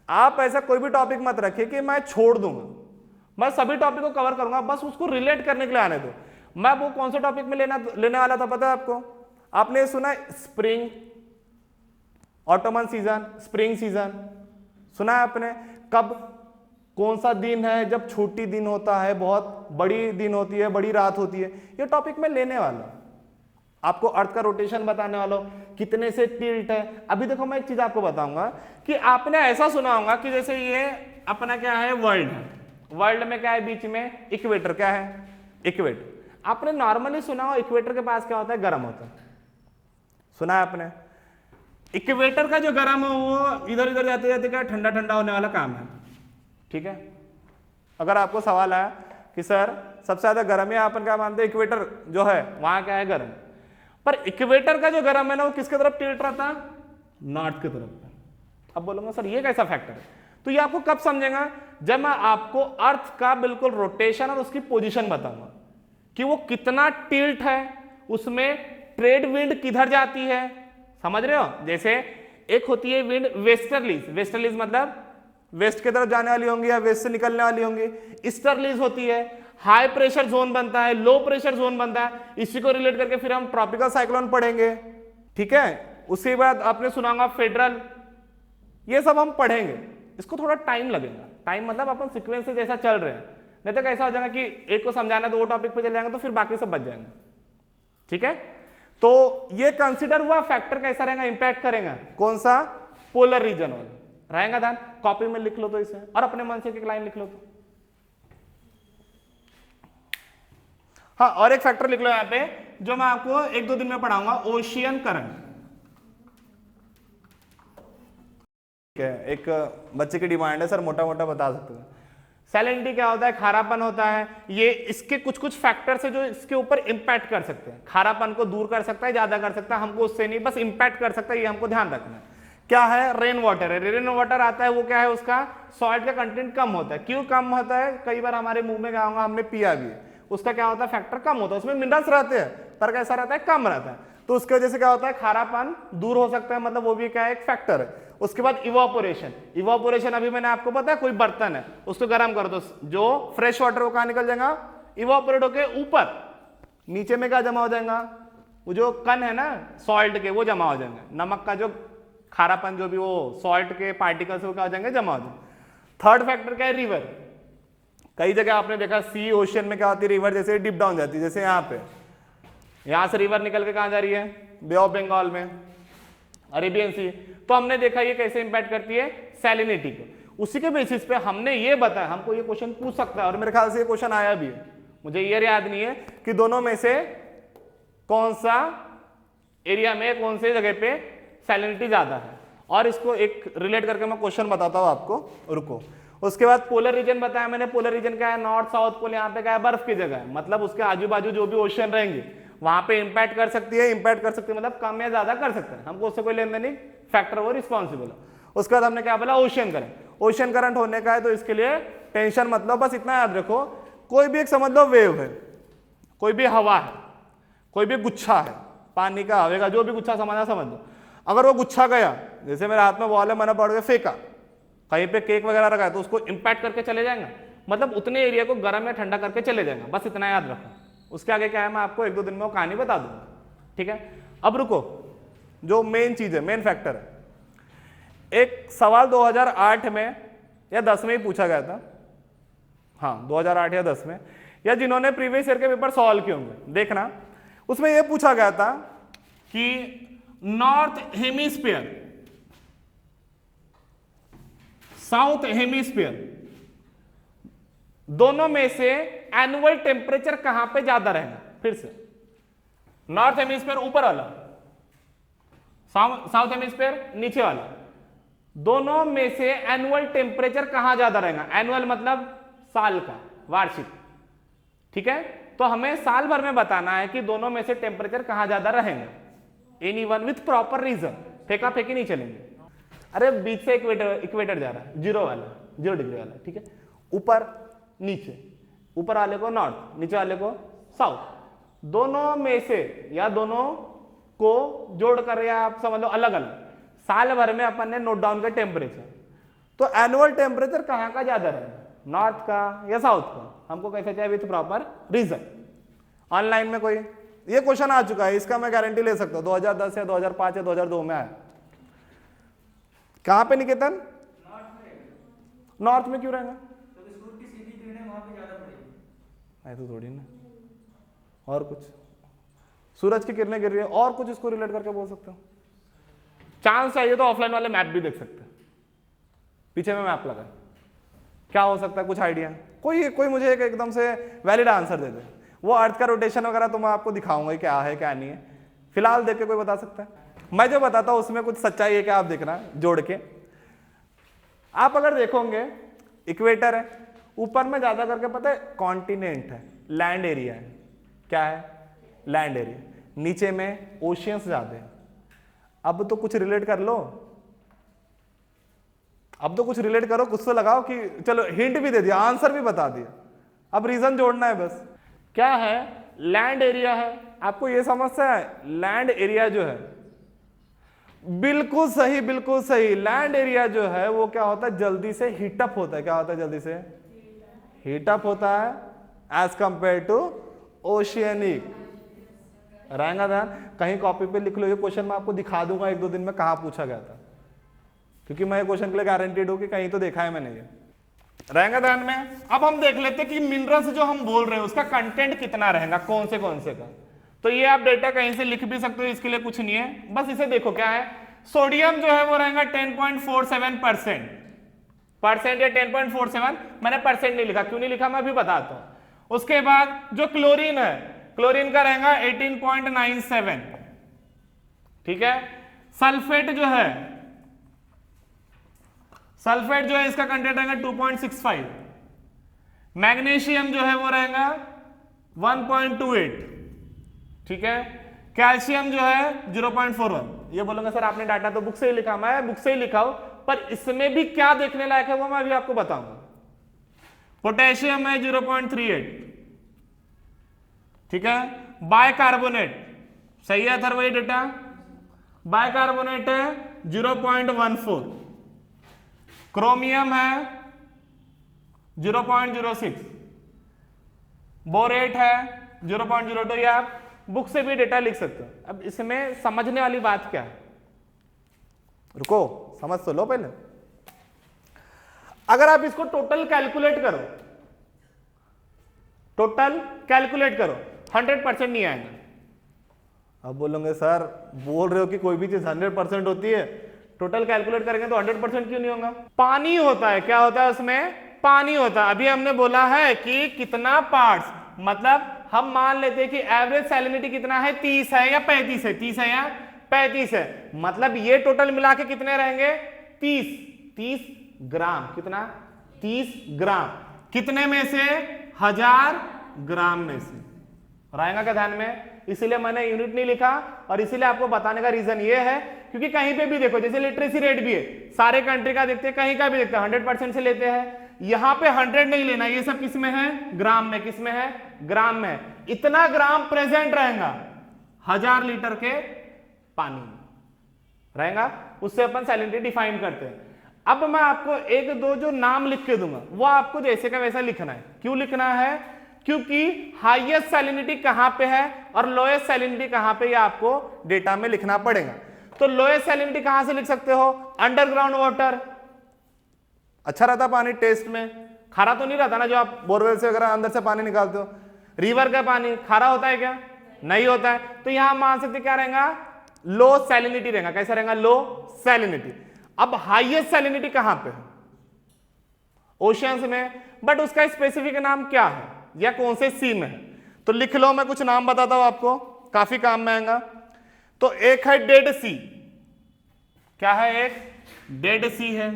आप ऐसा कोई भी टॉपिक मत रखिए कि मैं छोड़ दूंगा, मैं सभी टॉपिक को कवर करूंगा, बस उसको रिलेट करने के लिए आने दो। मैं वो कौन से टॉपिक में लेने वाला था पता है आपको, आपने सुना spring, Ottoman season, spring season सुना है आपने, कब कौन सा दिन है जब छोटी दिन होता है, बहुत बड़ी दिन होती है, बड़ी रात होती है, ये टॉपिक मैं लेने वाला हूं। आपको अर्थ का रोटेशन बताने वाला हूं, कितने से टिल्ट है। अभी देखो मैं एक चीज आपको बताऊंगा कि आपने ऐसा सुना होगा कि जैसे ये अपना क्या है, वर्ल्ड है, वर्ल्ड में क्या है, बीच में इक्वेटर, क्या है, इक्वेटर। आपने नॉर्मली सुना हो इक्वेटर के पास क्या होता है, गर्म होता है, सुना है आपने। इक्वेटर का जो गर्म है वो इधर इधर जाते जाते क्या ठंडा ठंडा होने वाला काम है, ठीक है। अगर आपको सवाल आया कि सर सबसे ज्यादा गर्म है, अपन क्या मानते हैं, इक्वेटर जो है वहां क्या है, गर्म, पर इक्वेटर का जो गर्म है ना वो किसके तरफ टिल्ट रहता है, नॉर्थ की तरफ। अब बोलूंगा सर ये कैसा फैक्टर है, तो ये आपको कब समझेगा, जब मैं आपको अर्थ का बिल्कुल रोटेशन और उसकी पोजीशन बताऊंगा कि वो कितना टिल्ट है, उसमें ट्रेड विंड किधर जाती है, समझ रहे हो। जैसे एक होती है विंड वेस्टर्लीज, वेस्टर्लीज मतलब वेस्ट की तरफ जाने वाली होंगी या वेस्ट से निकलने वाली होंगी। ईस्टर्लीज होती है, हाई प्रेशर जोन बनता है, लो प्रेशर जोन बनता है। इसी को रिलेट करके फिर हम ट्रॉपिकल साइक्लोन पढ़ेंगे, ठीक है। उसके बाद आपने सुना होगा फेडरल, ये सब हम पढ़ेंगे। इसको थोड़ा टाइम लगेगा, टाइम मतलब अपन सीक्वेंस से जैसा चल रहे हैं, नहीं तो कैसा हो जाएगा कि एक को समझाना तो वो टॉपिक पे चले जाएंगे तो फिर बाकी सब बच जाएंगे, ठीक है। तो ये कंसिडर हुआ फैक्टर कैसा रहेगा, इंपैक्ट करेगा, कौन सा, पोलर रीजन वाला रहेगा। ध्यान, कॉपी में लिख लो तो इसे, और अपने मन से एक लाइन लिख लो तो। हाँ, और एक फैक्टर लिख लो यहाँ पे जो मैं आपको 1-2 दिन में पढ़ाऊंगा, ओशियन करंट। ठीक है, एक बच्चे की डिमांड है सर, मोटा मोटा बता सकते हो। सैलिनिटी क्या होता है, खारापन होता है। ये इसके कुछ कुछ फैक्टर्स है जो इसके ऊपर इंपैक्ट कर सकते हैं, खारापन को दूर कर सकता है, ज्यादा कर सकता है, हमको उससे नहीं, बस इंपैक्ट कर सकता है, ये हमको ध्यान रखना है। क्या है, रेन वाटर है, रेन वाटर आता है, वो क्या है, उसका सॉल्ट का कंटेंट कम होता है। क्यों कम होता है, कई बार हमारे मुंह में क्या होगा, हमने पिया भी है, उसका क्या होता है, फैक्टर कम होता है, उसमें मिनरल्स रहते हैं पर कैसा रहता है, कम रहता है, तो उसकी वजह से क्या होता है, खारापन दूर हो सकता है, मतलब वो भी क्या है, एक फैक्टर है। उसके बाद इवापोरेशन, इवापोरेशन अभी मैंने आपको पता है, कोई बर्तन है उसको गर्म कर दो, जो फ्रेश वाटर वो कहां निकल जाएगा, इवापोरेट होके ऊपर, नीचे में क्या जमा हो जाएगा, वो जो कण है ना सॉल्ट के वो जमा हो जाएंगे, नमक का जो खारापन जो भी वो सॉल्ट के पार्टिकल्स वो क्या हो जाएंगे, जमा हो जाएंगे। थर्ड फैक्टर क्या है, रिवर। कई जगह आपने देखा सी ओशियन में क्या होती है, रिवर जैसे डिप डाउन जाती है, जैसे यहाँ पे, यहाँ से रिवर निकल के कहाँ जा रही है, बे ऑफ बंगाल में, अरेबियन सी। तो हमने देखा ये कैसे इंपैक्ट करती है, सैलिनिटी को। उसी के बेसिस पे हमने ये बताया, हमको ये क्वेश्चन पूछ सकता है और मेरे ख्याल से ये क्वेश्चन आया भी है, मुझे ये याद नहीं है कि दोनों में से कौन सा एरिया में कौन से जगह पे सैलिनिटी ज्यादा है। और इसको एक रिलेट करके मैं क्वेश्चन बताता हूं आपको, रुको। उसके बाद पोलर रीजन बताया मैंने, पोलर रीजन क्या है, नॉर्थ साउथ पोल, यहाँ पे क्या है, बर्फ की जगह है, मतलब उसके आजू बाजू जो भी ओशन रहेंगे वहां पे इंपैक्ट कर सकती है, इंपैक्ट कर सकती है मतलब कम या ज्यादा कर सकते हैं, हमको उससे कोई लेन देन नहीं, फैक्टर वो रिस्पॉन्सिबल है। उसके बाद हमने क्या बोला, ओशन करंट। ओशन करंट होने का है तो इसके लिए टेंशन मतलब बस इतना याद रखो, कोई भी एक समझ लो वेव है, कोई भी हवा है, कोई भी गुच्छा है, पानी का हवे का जो भी गुच्छा समझना समझ लो। अगर वो गुच्छा गया, जैसे मेरे हाथ में बॉल है, मैंने पड़ के फेंका, कहीं पे केक वगैरह रखा है तो उसको इंपैक्ट करके चले जाएंगे, मतलब उतने एरिया को गर्म या ठंडा करके चले जाएंगे, बस इतना याद रखो। उसके आगे क्या है मैं आपको एक दो दिन में वो कहानी बता दूंगा, ठीक है। अब रुको, जो मेन चीज है, मेन फैक्टर है, एक सवाल 2008 में या 10 में ही पूछा गया था, हाँ 2008 या 10 में, या जिन्होंने प्रीवियस ईयर के पेपर सॉल्व किए होंगे देखना, उसमें यह पूछा गया था कि नॉर्थ हेमिस्फीयर साउथ हेमिस्फीयर दोनों में से एनुअल टेम्परेचर कहां पे ज्यादा रहेगा। फिर से, नॉर्थ हेमिस्फीयर ऊपर वाला, साउथ हेमिस्फीयर नीचे वाला, दोनों में से एनुअल टेम्परेचर कहां ज्यादा रहेगा। एनुअल मतलब साल का, वार्षिक, ठीक है। तो हमें साल भर में बताना है कि दोनों में से टेम्परेचर कहां ज्यादा रहेंगे, any one with proper reason, फेंका फेंकी नहीं चलेंगे। अरे बीच से इक्वेटर जा रहा है, 0 वाला, 0 डिग्री वाला, ठीक है। ऊपर नीचे, ऊपर वाले को नॉर्थ, नीचे वाले को साउथ, दोनों में से या दोनों को जोड़कर या आप समझ लो अलग अलग साल भर में अपन ने नोट डाउन किया टेम्परेचर, तो एनुअल टेम्परेचर कहां का ज्यादा रहेगा, नॉर्थ का या साउथ का, हमको कैसे चाहिए विथ प्रॉपर रीजन। ऑनलाइन में कोई ये क्वेश्चन आ चुका है, इसका मैं गारंटी ले सकता हूं 2010 या 2005 या 2002 में आया। कहां पे निकेतन, नॉर्थ में क्यों रहेगा, ऐसे थोड़ी ना, और कुछ सूरज की किरणें गिर रही है, और कुछ इसको रिलेट करके बोल सकते हो। चांस चाहिए तो ऑफलाइन वाले मैप भी देख सकते हैं, पीछे में मैप लगा, क्या हो सकता है, कुछ आइडिया, कोई मुझे एकदम से वैलिड आंसर दे दे। वो अर्थ का रोटेशन वगैरह तो मैं आपको दिखाऊंगा क्या है क्या नहीं है, फिलहाल देख के कोई बता सकता है। मैं जो बताता हूं उसमें कुछ सच्चाई है क्या, आप देखना जोड़ के। आप अगर देखोगे इक्वेटर है, ऊपर में ज्यादा करके पता है कॉन्टिनेंट है, लैंड एरिया है, क्या है, लैंड एरिया, नीचे में ओशियंस ज्यादा है। अब तो कुछ रिलेट कर लो, अब तो कुछ रिलेट करो, कुछ तो लगाओ कि चलो हिंट भी दे दिया, आंसर भी बता दिया, अब रीजन जोड़ना है बस। क्या है, लैंड एरिया है, आपको यह समझता है लैंड एरिया जो है, बिल्कुल सही बिल्कुल सही, लैंड एरिया जो है वो क्या होता है, जल्दी से हीटअप होता है, क्या होता है, जल्दी से हीटअप होता है एज कंपेयर टू ओशियनिक। रहेगा ध्यान, कहीं कॉपी पे लिख लो, ये क्वेश्चन मैं आपको दिखा दूंगा एक दो दिन में कहां पूछा गया था, क्योंकि मैं ये क्वेश्चन के लिए गारंटीड हूं कि कहीं तो देखा है मैंने ये, रहेगा ध्यान में। अब हम देख लेते कि मिनरल्स जो हम बोल रहे हैं उसका कंटेंट कितना रहेगा, कौन से का। तो ये आप डेटा कहीं से लिख भी सकते हो, इसके लिए कुछ नहीं है, बस इसे देखो क्या है। सोडियम जो है वो रहेगा 10.47% या 10.47, मैंने परसेंट नहीं लिखा, क्यों नहीं लिखा मैं अभी बताता हूं। उसके बाद जो क्लोरीन है, क्लोरीन का रहेगा 18.97, ठीक है। सल्फेट जो है, सल्फेट जो है इसका कंटेंट रहेगा 2.65, मैग्नीशियम जो है वो रहेगा 1.28, ठीक है। कैल्शियम जो है 0.41। ये बोलूंगा सर आपने डाटा तो बुक से ही लिखा, मैं बुक से ही लिखा हूं, पर इसमें भी क्या देखने लायक है वो मैं अभी आपको बताऊंगा। पोटेशियम है 0.38, ठीक है। बाइकार्बोनेट सही है सर, वही डेटा, बाइकार्बोनेट है 0.14, क्रोमियम है 0.06, बोरेट है 0.02, ये आप बुक से भी डेटा लिख सकते हो। अब इसमें समझने वाली बात क्या है, रुको समझ तो लो पहले। अगर आप इसको टोटल कैलकुलेट करो, टोटल कैलकुलेट करो, 100% नहीं आएगा। अब बोलोगे सर बोल रहे हो कि कोई भी चीज 100% होती है, टोटल कैलकुलेट करेंगे तो 100% क्यों नहीं होगा? पानी होता है, क्या होता है उसमें? पानी होता है। अभी हमने बोला है कि कितना पार्ट्स, मतलब हम मान लेते हैं कि एवरेज सैलिनिटी कितना है, 30 है या 35 है, 30 है या 35 है, मतलब ये टोटल मिला के कितने रहेंगे? 30 ग्राम। कितना? 30 ग्राम। कितने में से? 1000 ग्राम में से। रहेगा क्या ध्यान में? इसीलिए मैंने यूनिट नहीं लिखा, और इसीलिए आपको बताने का रीजन ये है क्योंकि कहीं पे भी देखो, जैसे लिटरेसी रेट भी है, सारे कंट्री का देखते हैं, कहीं का भी देखते हैं 100% से लेते हैं। यहां पे 100 नहीं लेना, ये सब किस में है? ग्राम में। किस में है? ग्राम में। इतना ग्राम प्रेजेंट रहेगा 1000 लीटर के पानी में रहेगा, उससे अपन सैलिनिटी डिफाइन करते हैं। अब मैं आपको एक दो जो नाम लिख के दूंगा, वो आपको जैसे का वैसा लिखना है। क्यों लिखना है? क्योंकि हाईएस्ट सैलिनिटी कहां पे है और लोएस्ट सैलिनिटी कहां पे, ये आपको डेटा में लिखना पड़ेगा। तो लोएस्ट सैलिनिटी कहां से लिख सकते हो? Underground water. अच्छा रहता पानी टेस्ट में, खारा तो नहीं रहता ना, जो आप बोरवेल से वगैरह अंदर से पानी निकालते हो। रिवर का पानी खारा होता है क्या? नहीं होता है। तो यहां मान सकते क्या रहेगा? लो सैलिनिटी रहेगा। कैसा रहेगा? लो सैलिनिटी। अब हाईएस्ट सैलिनिटी कहां पे है? ओशियंस में, बट उसका स्पेसिफिक नाम क्या है या कौन से सी में है? तो लिख लो, मैं कुछ नाम बताता हूं आपको, काफी काम में आएगा। तो एक है डेड सी। क्या है? एक डेड सी है।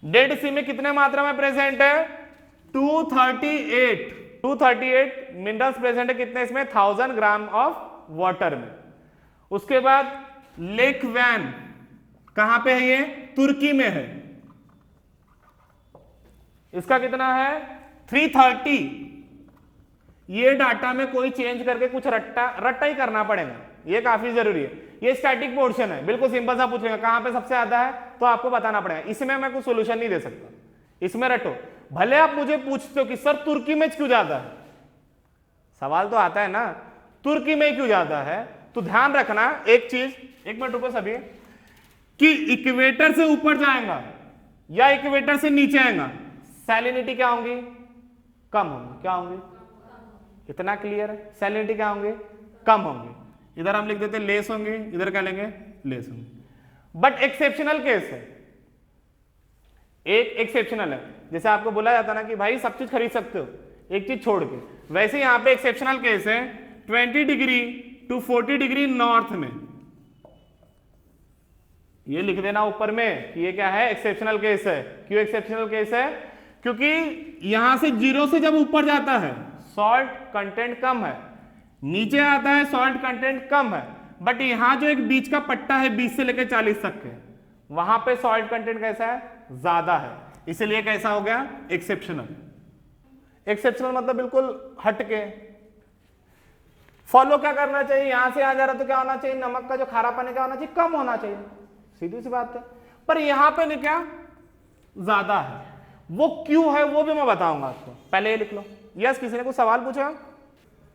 डेड सी में कितने मात्रा में प्रेजेंट है? 238 मिनरल्स प्रेजेंट है। कितने इसमें? 1000 ग्राम ऑफ वाटर में। उसके बाद लेक वैन, कहां पे है ये? तुर्की में है। इसका कितना है? 330। ये डाटा में कोई चेंज करके कुछ रट्टा ही करना पड़ेगा, ये काफी जरूरी है। ये स्टैटिक पोर्शन है, बिल्कुल सिंपल सा पूछेगा कहां पे सबसे ज्यादा है, तो आपको बताना पड़ेगा। इसमें मैं कुछ सोल्यूशन नहीं दे सकता, इसमें रटो। भले आप मुझे पूछते हो कि सर तुर्की में क्यों ज्यादा है, सवाल तो आता है ना, तुर्की में क्यों ज्यादा है? तो ध्यान रखना एक चीज, एक मिनट रुको सभी, कि इक्वेटर से ऊपर जाएगा या इक्वेटर से नीचे आएगा, सैलिनिटी क्या होंगी? कम होंगी। क्या होंगी? इतना क्लियर है? सैलिनिटी क्या होंगे? कम होंगे। इधर हम लिख देते लेस होंगे, इधर क्या लेंगे? लेस होंगे। बट एक्सेप्शनल केस है, एक एक्सेप्शनल है। जैसे आपको बोला जाता ना कि भाई सब चीज खरीद सकते हो एक चीज छोड़ के, वैसे यहां पे एक्सेप्शनल केस है 20 डिग्री टू 40 डिग्री नॉर्थ में। ये लिख देना ऊपर में कि ये क्या है? एक्सेप्शनल केस है। क्यों एक्सेप्शनल केस है? क्योंकि यहां से 0 से जब ऊपर जाता है सॉल्ट कंटेंट कम है, नीचे आता है सॉल्ट कंटेंट कम है, बट यहां जो एक बीच का पट्टा है 20 से लेकर 40 तक के, वहां पे सॉल्ट कंटेंट कैसा है? ज्यादा है, इसलिए कैसा हो गया? एक्सेप्शनल। एक्सेप्शनल मतलब बिल्कुल हटके। फॉलो क्या करना चाहिए? यहां से आ जा रहा तो क्या होना चाहिए? नमक का जो खारापन क्या होना चाहिए? कम होना चाहिए, सीधी सी बात है। पर यहां पे क्या ज्यादा है, वो क्यों है वो भी मैं बताऊंगा आपको। पहले ये लिख लो। यस, किसी ने कुछ सवाल पूछा?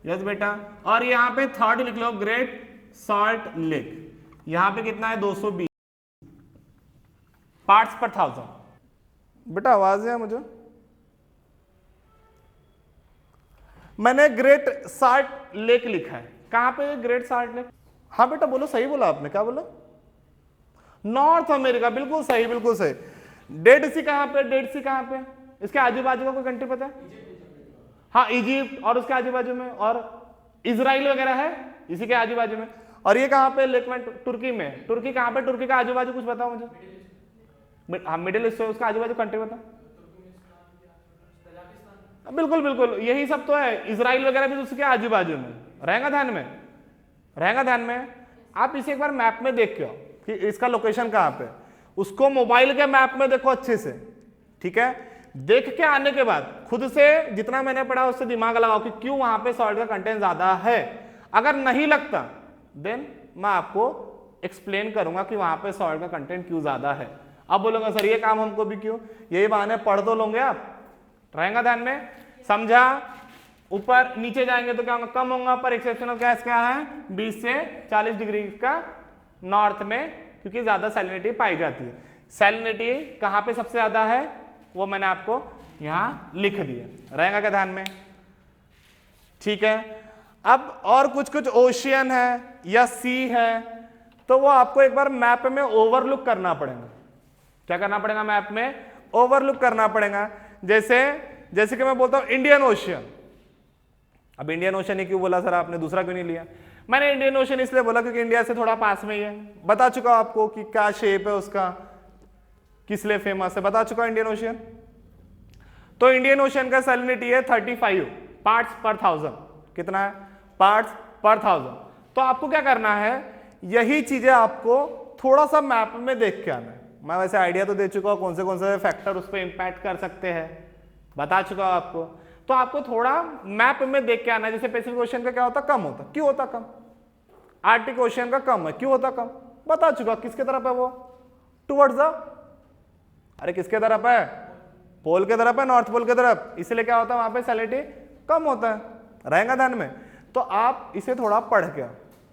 यस बेटा। और यहां पे थर्ड लिख लो, ग्रेट सॉल्ट लेक। यहां पे कितना है? 220 पार्ट्स पर 1000। बेटा आवाज है मुझे? मैंने ग्रेट सॉल्ट लेक लिखा है। कहां पे ग्रेट सॉल्ट लेक? हाँ बेटा बोलो, सही बोला आपने। क्या बोला? North America. बिल्कुल सही, बिल्कुल सही। डेड सी कहां पे? डेड सी कहां पे? इसके आजू बाजू का कोई कंट्री पता है? हाँ, इजिप्ट और उसके आजू बाजू में, और इजराइल वगैरह है इसी के आजू बाजू में। और ये कहां पे? लेक में, तुर्की में। तुर्की कहां पे? तुर्की का आजू बाजू कुछ बताओ मुझे। हाँ, मिडिल ईस्ट, उसका आजू बाजू कंट्री बताओ। बिल्कुल बिल्कुल, यही सब तो है। इजराइल वगैरह भी उसके आजू बाजू में रहेगा, ध्यान में रहेगा, ध्यान में। आप इसे एक बार मैप में देख के कि इसका लोकेशन कहां पे, उसको मोबाइल के मैप में देखो अच्छे से, ठीक है। देख के आने के बाद खुद से जितना मैंने पढ़ा उससे दिमाग लगाओ कि क्यों वहां पे सॉल्ट का कंटेंट ज्यादा है। अगर नहीं लगता देन मैं आपको एक्सप्लेन करूंगा कि वहां पे सॉल्ट का कंटेंट क्यों ज्यादा है। अब बोलूंगा सर ये काम हमको भी क्यों, यही बहाने पढ़ तो लोगे आप, रहेगा ध्यान में, समझा? ऊपर नीचे जाएंगे तो क्या होगा, कम होगा, पर एक्सेप्शनल गैस क्या है 20 से 40 डिग्री का नॉर्थ में, क्योंकि ज्यादा सैलिनिटी पाई जाती है। सैलिनिटी कहां पे सबसे ज्यादा है वो मैंने आपको यहां लिख दिया, रहेगा क्या ध्यान में, ठीक है। अब और कुछ कुछ ओशियन है या सी है, तो वो आपको एक बार मैप में ओवरलुक करना पड़ेगा। क्या करना पड़ेगा, मैप में ओवरलुक करना पड़ेगा। जैसे कि मैं बोलता हूं इंडियन ओशियन, अब इंडियन ओशन ही क्यों बोला सर आपने, दूसरा क्यों नहीं लिया? मैंने इंडियन ओशन इसलिए बोला क्योंकि इंडिया से थोड़ा पास में ही है, बता चुका आपको कि क्या शेप है उसका, किस लिए फेमस है, बता चुका इंडियन ओशन। तो इंडियन ओशन का सैलिनिटी है 35 पार्ट्स पर 1000। कितना है, पार्ट्स पर 1000। तो आपको क्या करना है, यही चीजें आपको थोड़ा सा मैप में देख के आना है। मैं वैसे आइडिया तो दे चुका हूं कौन से फैक्टर उस पर इंपैक्ट कर सकते हैं, बता चुका हूं आपको। तो आपको थोड़ा मैप में देख के आना है। जैसे पैसिफिक ओशन का क्या होता, कम होता, क्यों होता कम? आर्कटिक ओशन का कम है, क्यों होता कम? बता चुका, किसके तरफ है वो, टुवर्ड्स द, अरे किसके तरफ है, पोल के तरफ है, नॉर्थ पोल के तरफ, इसलिए क्या होता है वहां पे सैलिनिटी कम होता है, रहेगा ध्यान में। तो आप इसे थोड़ा पढ़ के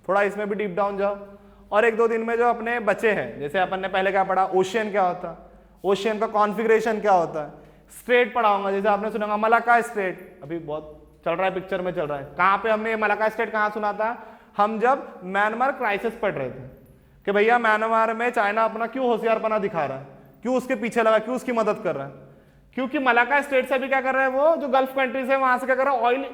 थोड़ा इसमें भी डीप डाउन जाओ, और एक दो दिन में जो अपने बचे हैं, जैसे अपन ने पहले क्या पढ़ा, ओशियन क्या होता है, ओशियन का कॉन्फ़िगरेशन क्या होता है, स्ट्रेट पढ़ाऊंगा। जैसे आपने सुना मलाका स्ट्रेट, अभी बहुत चल रहा है, पिक्चर में चल रहा है। कहां पे हमने मलाका स्ट्रेट कहां सुना था, हम जब म्यांमार क्राइसिस पढ़ रहे थे कि भैया म्यांमार में चाइना अपना क्यों होशियारपना दिखा रहा है, क्यों उसके पीछे लगा, क्यों उसकी मदद कर रहा है, क्योंकि मलाका स्ट्रेट से भी क्या कर रहा है, वो जो गल्फ कंट्रीज है वहां से क्या कर रहा है, ऑयल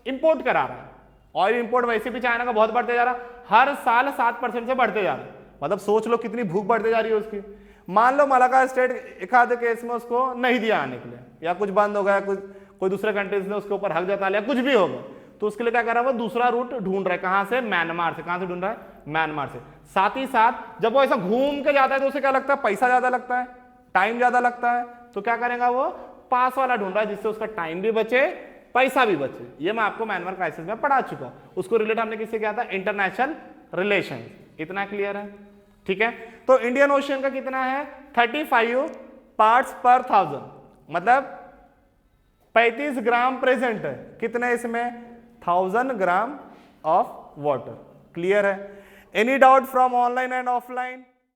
इंपोर्ट करा रहा है। ऑयल इंपोर्ट वैसे भी चाइना का बहुत बढ़ते जा रहा है, हर साल 7% से बढ़ते जा रहा है। मतलब सोच लो कितनी भूख बढ़ते जा रही है उसकी। मान लो मलाका स्टेट एक आधे केस में उसको नहीं दिया आने के लिए, या कुछ बंद हो गया, कोई दूसरे कंट्रीज ने उसके ऊपर हक जता लिया, कुछ भी होगा, तो उसके लिए क्या कर रहा है, वो दूसरा रूट ढूंढ रहा है। कहां से, म्यांमार से। कहां से ढूंढ रहा है, म्यांमार से। साथ ही साथ जब वो ऐसा घूम के जाता है तो उसे क्या लगता है, पैसा ज्यादा लगता है, टाइम ज्यादा लगता है, तो क्या करेगा वो, पास वाला ढूंढ रहा है जिससे उसका टाइम भी बचे, पैसा भी बचे। ये मैं आपको म्यांमार क्राइसिस में पढ़ा चुका हूं। उसको रिलेट हमने किससे किया था, इंटरनेशनल रिलेशन। इतना क्लियर है, ठीक है। तो इंडियन ओशियन का कितना है, 35 पार्ट्स पर 1000, मतलब 35 ग्राम प्रेजेंट है। कितने इसमें, 1000 ग्राम ऑफ वाटर। क्लियर है? Any doubt from online and offline?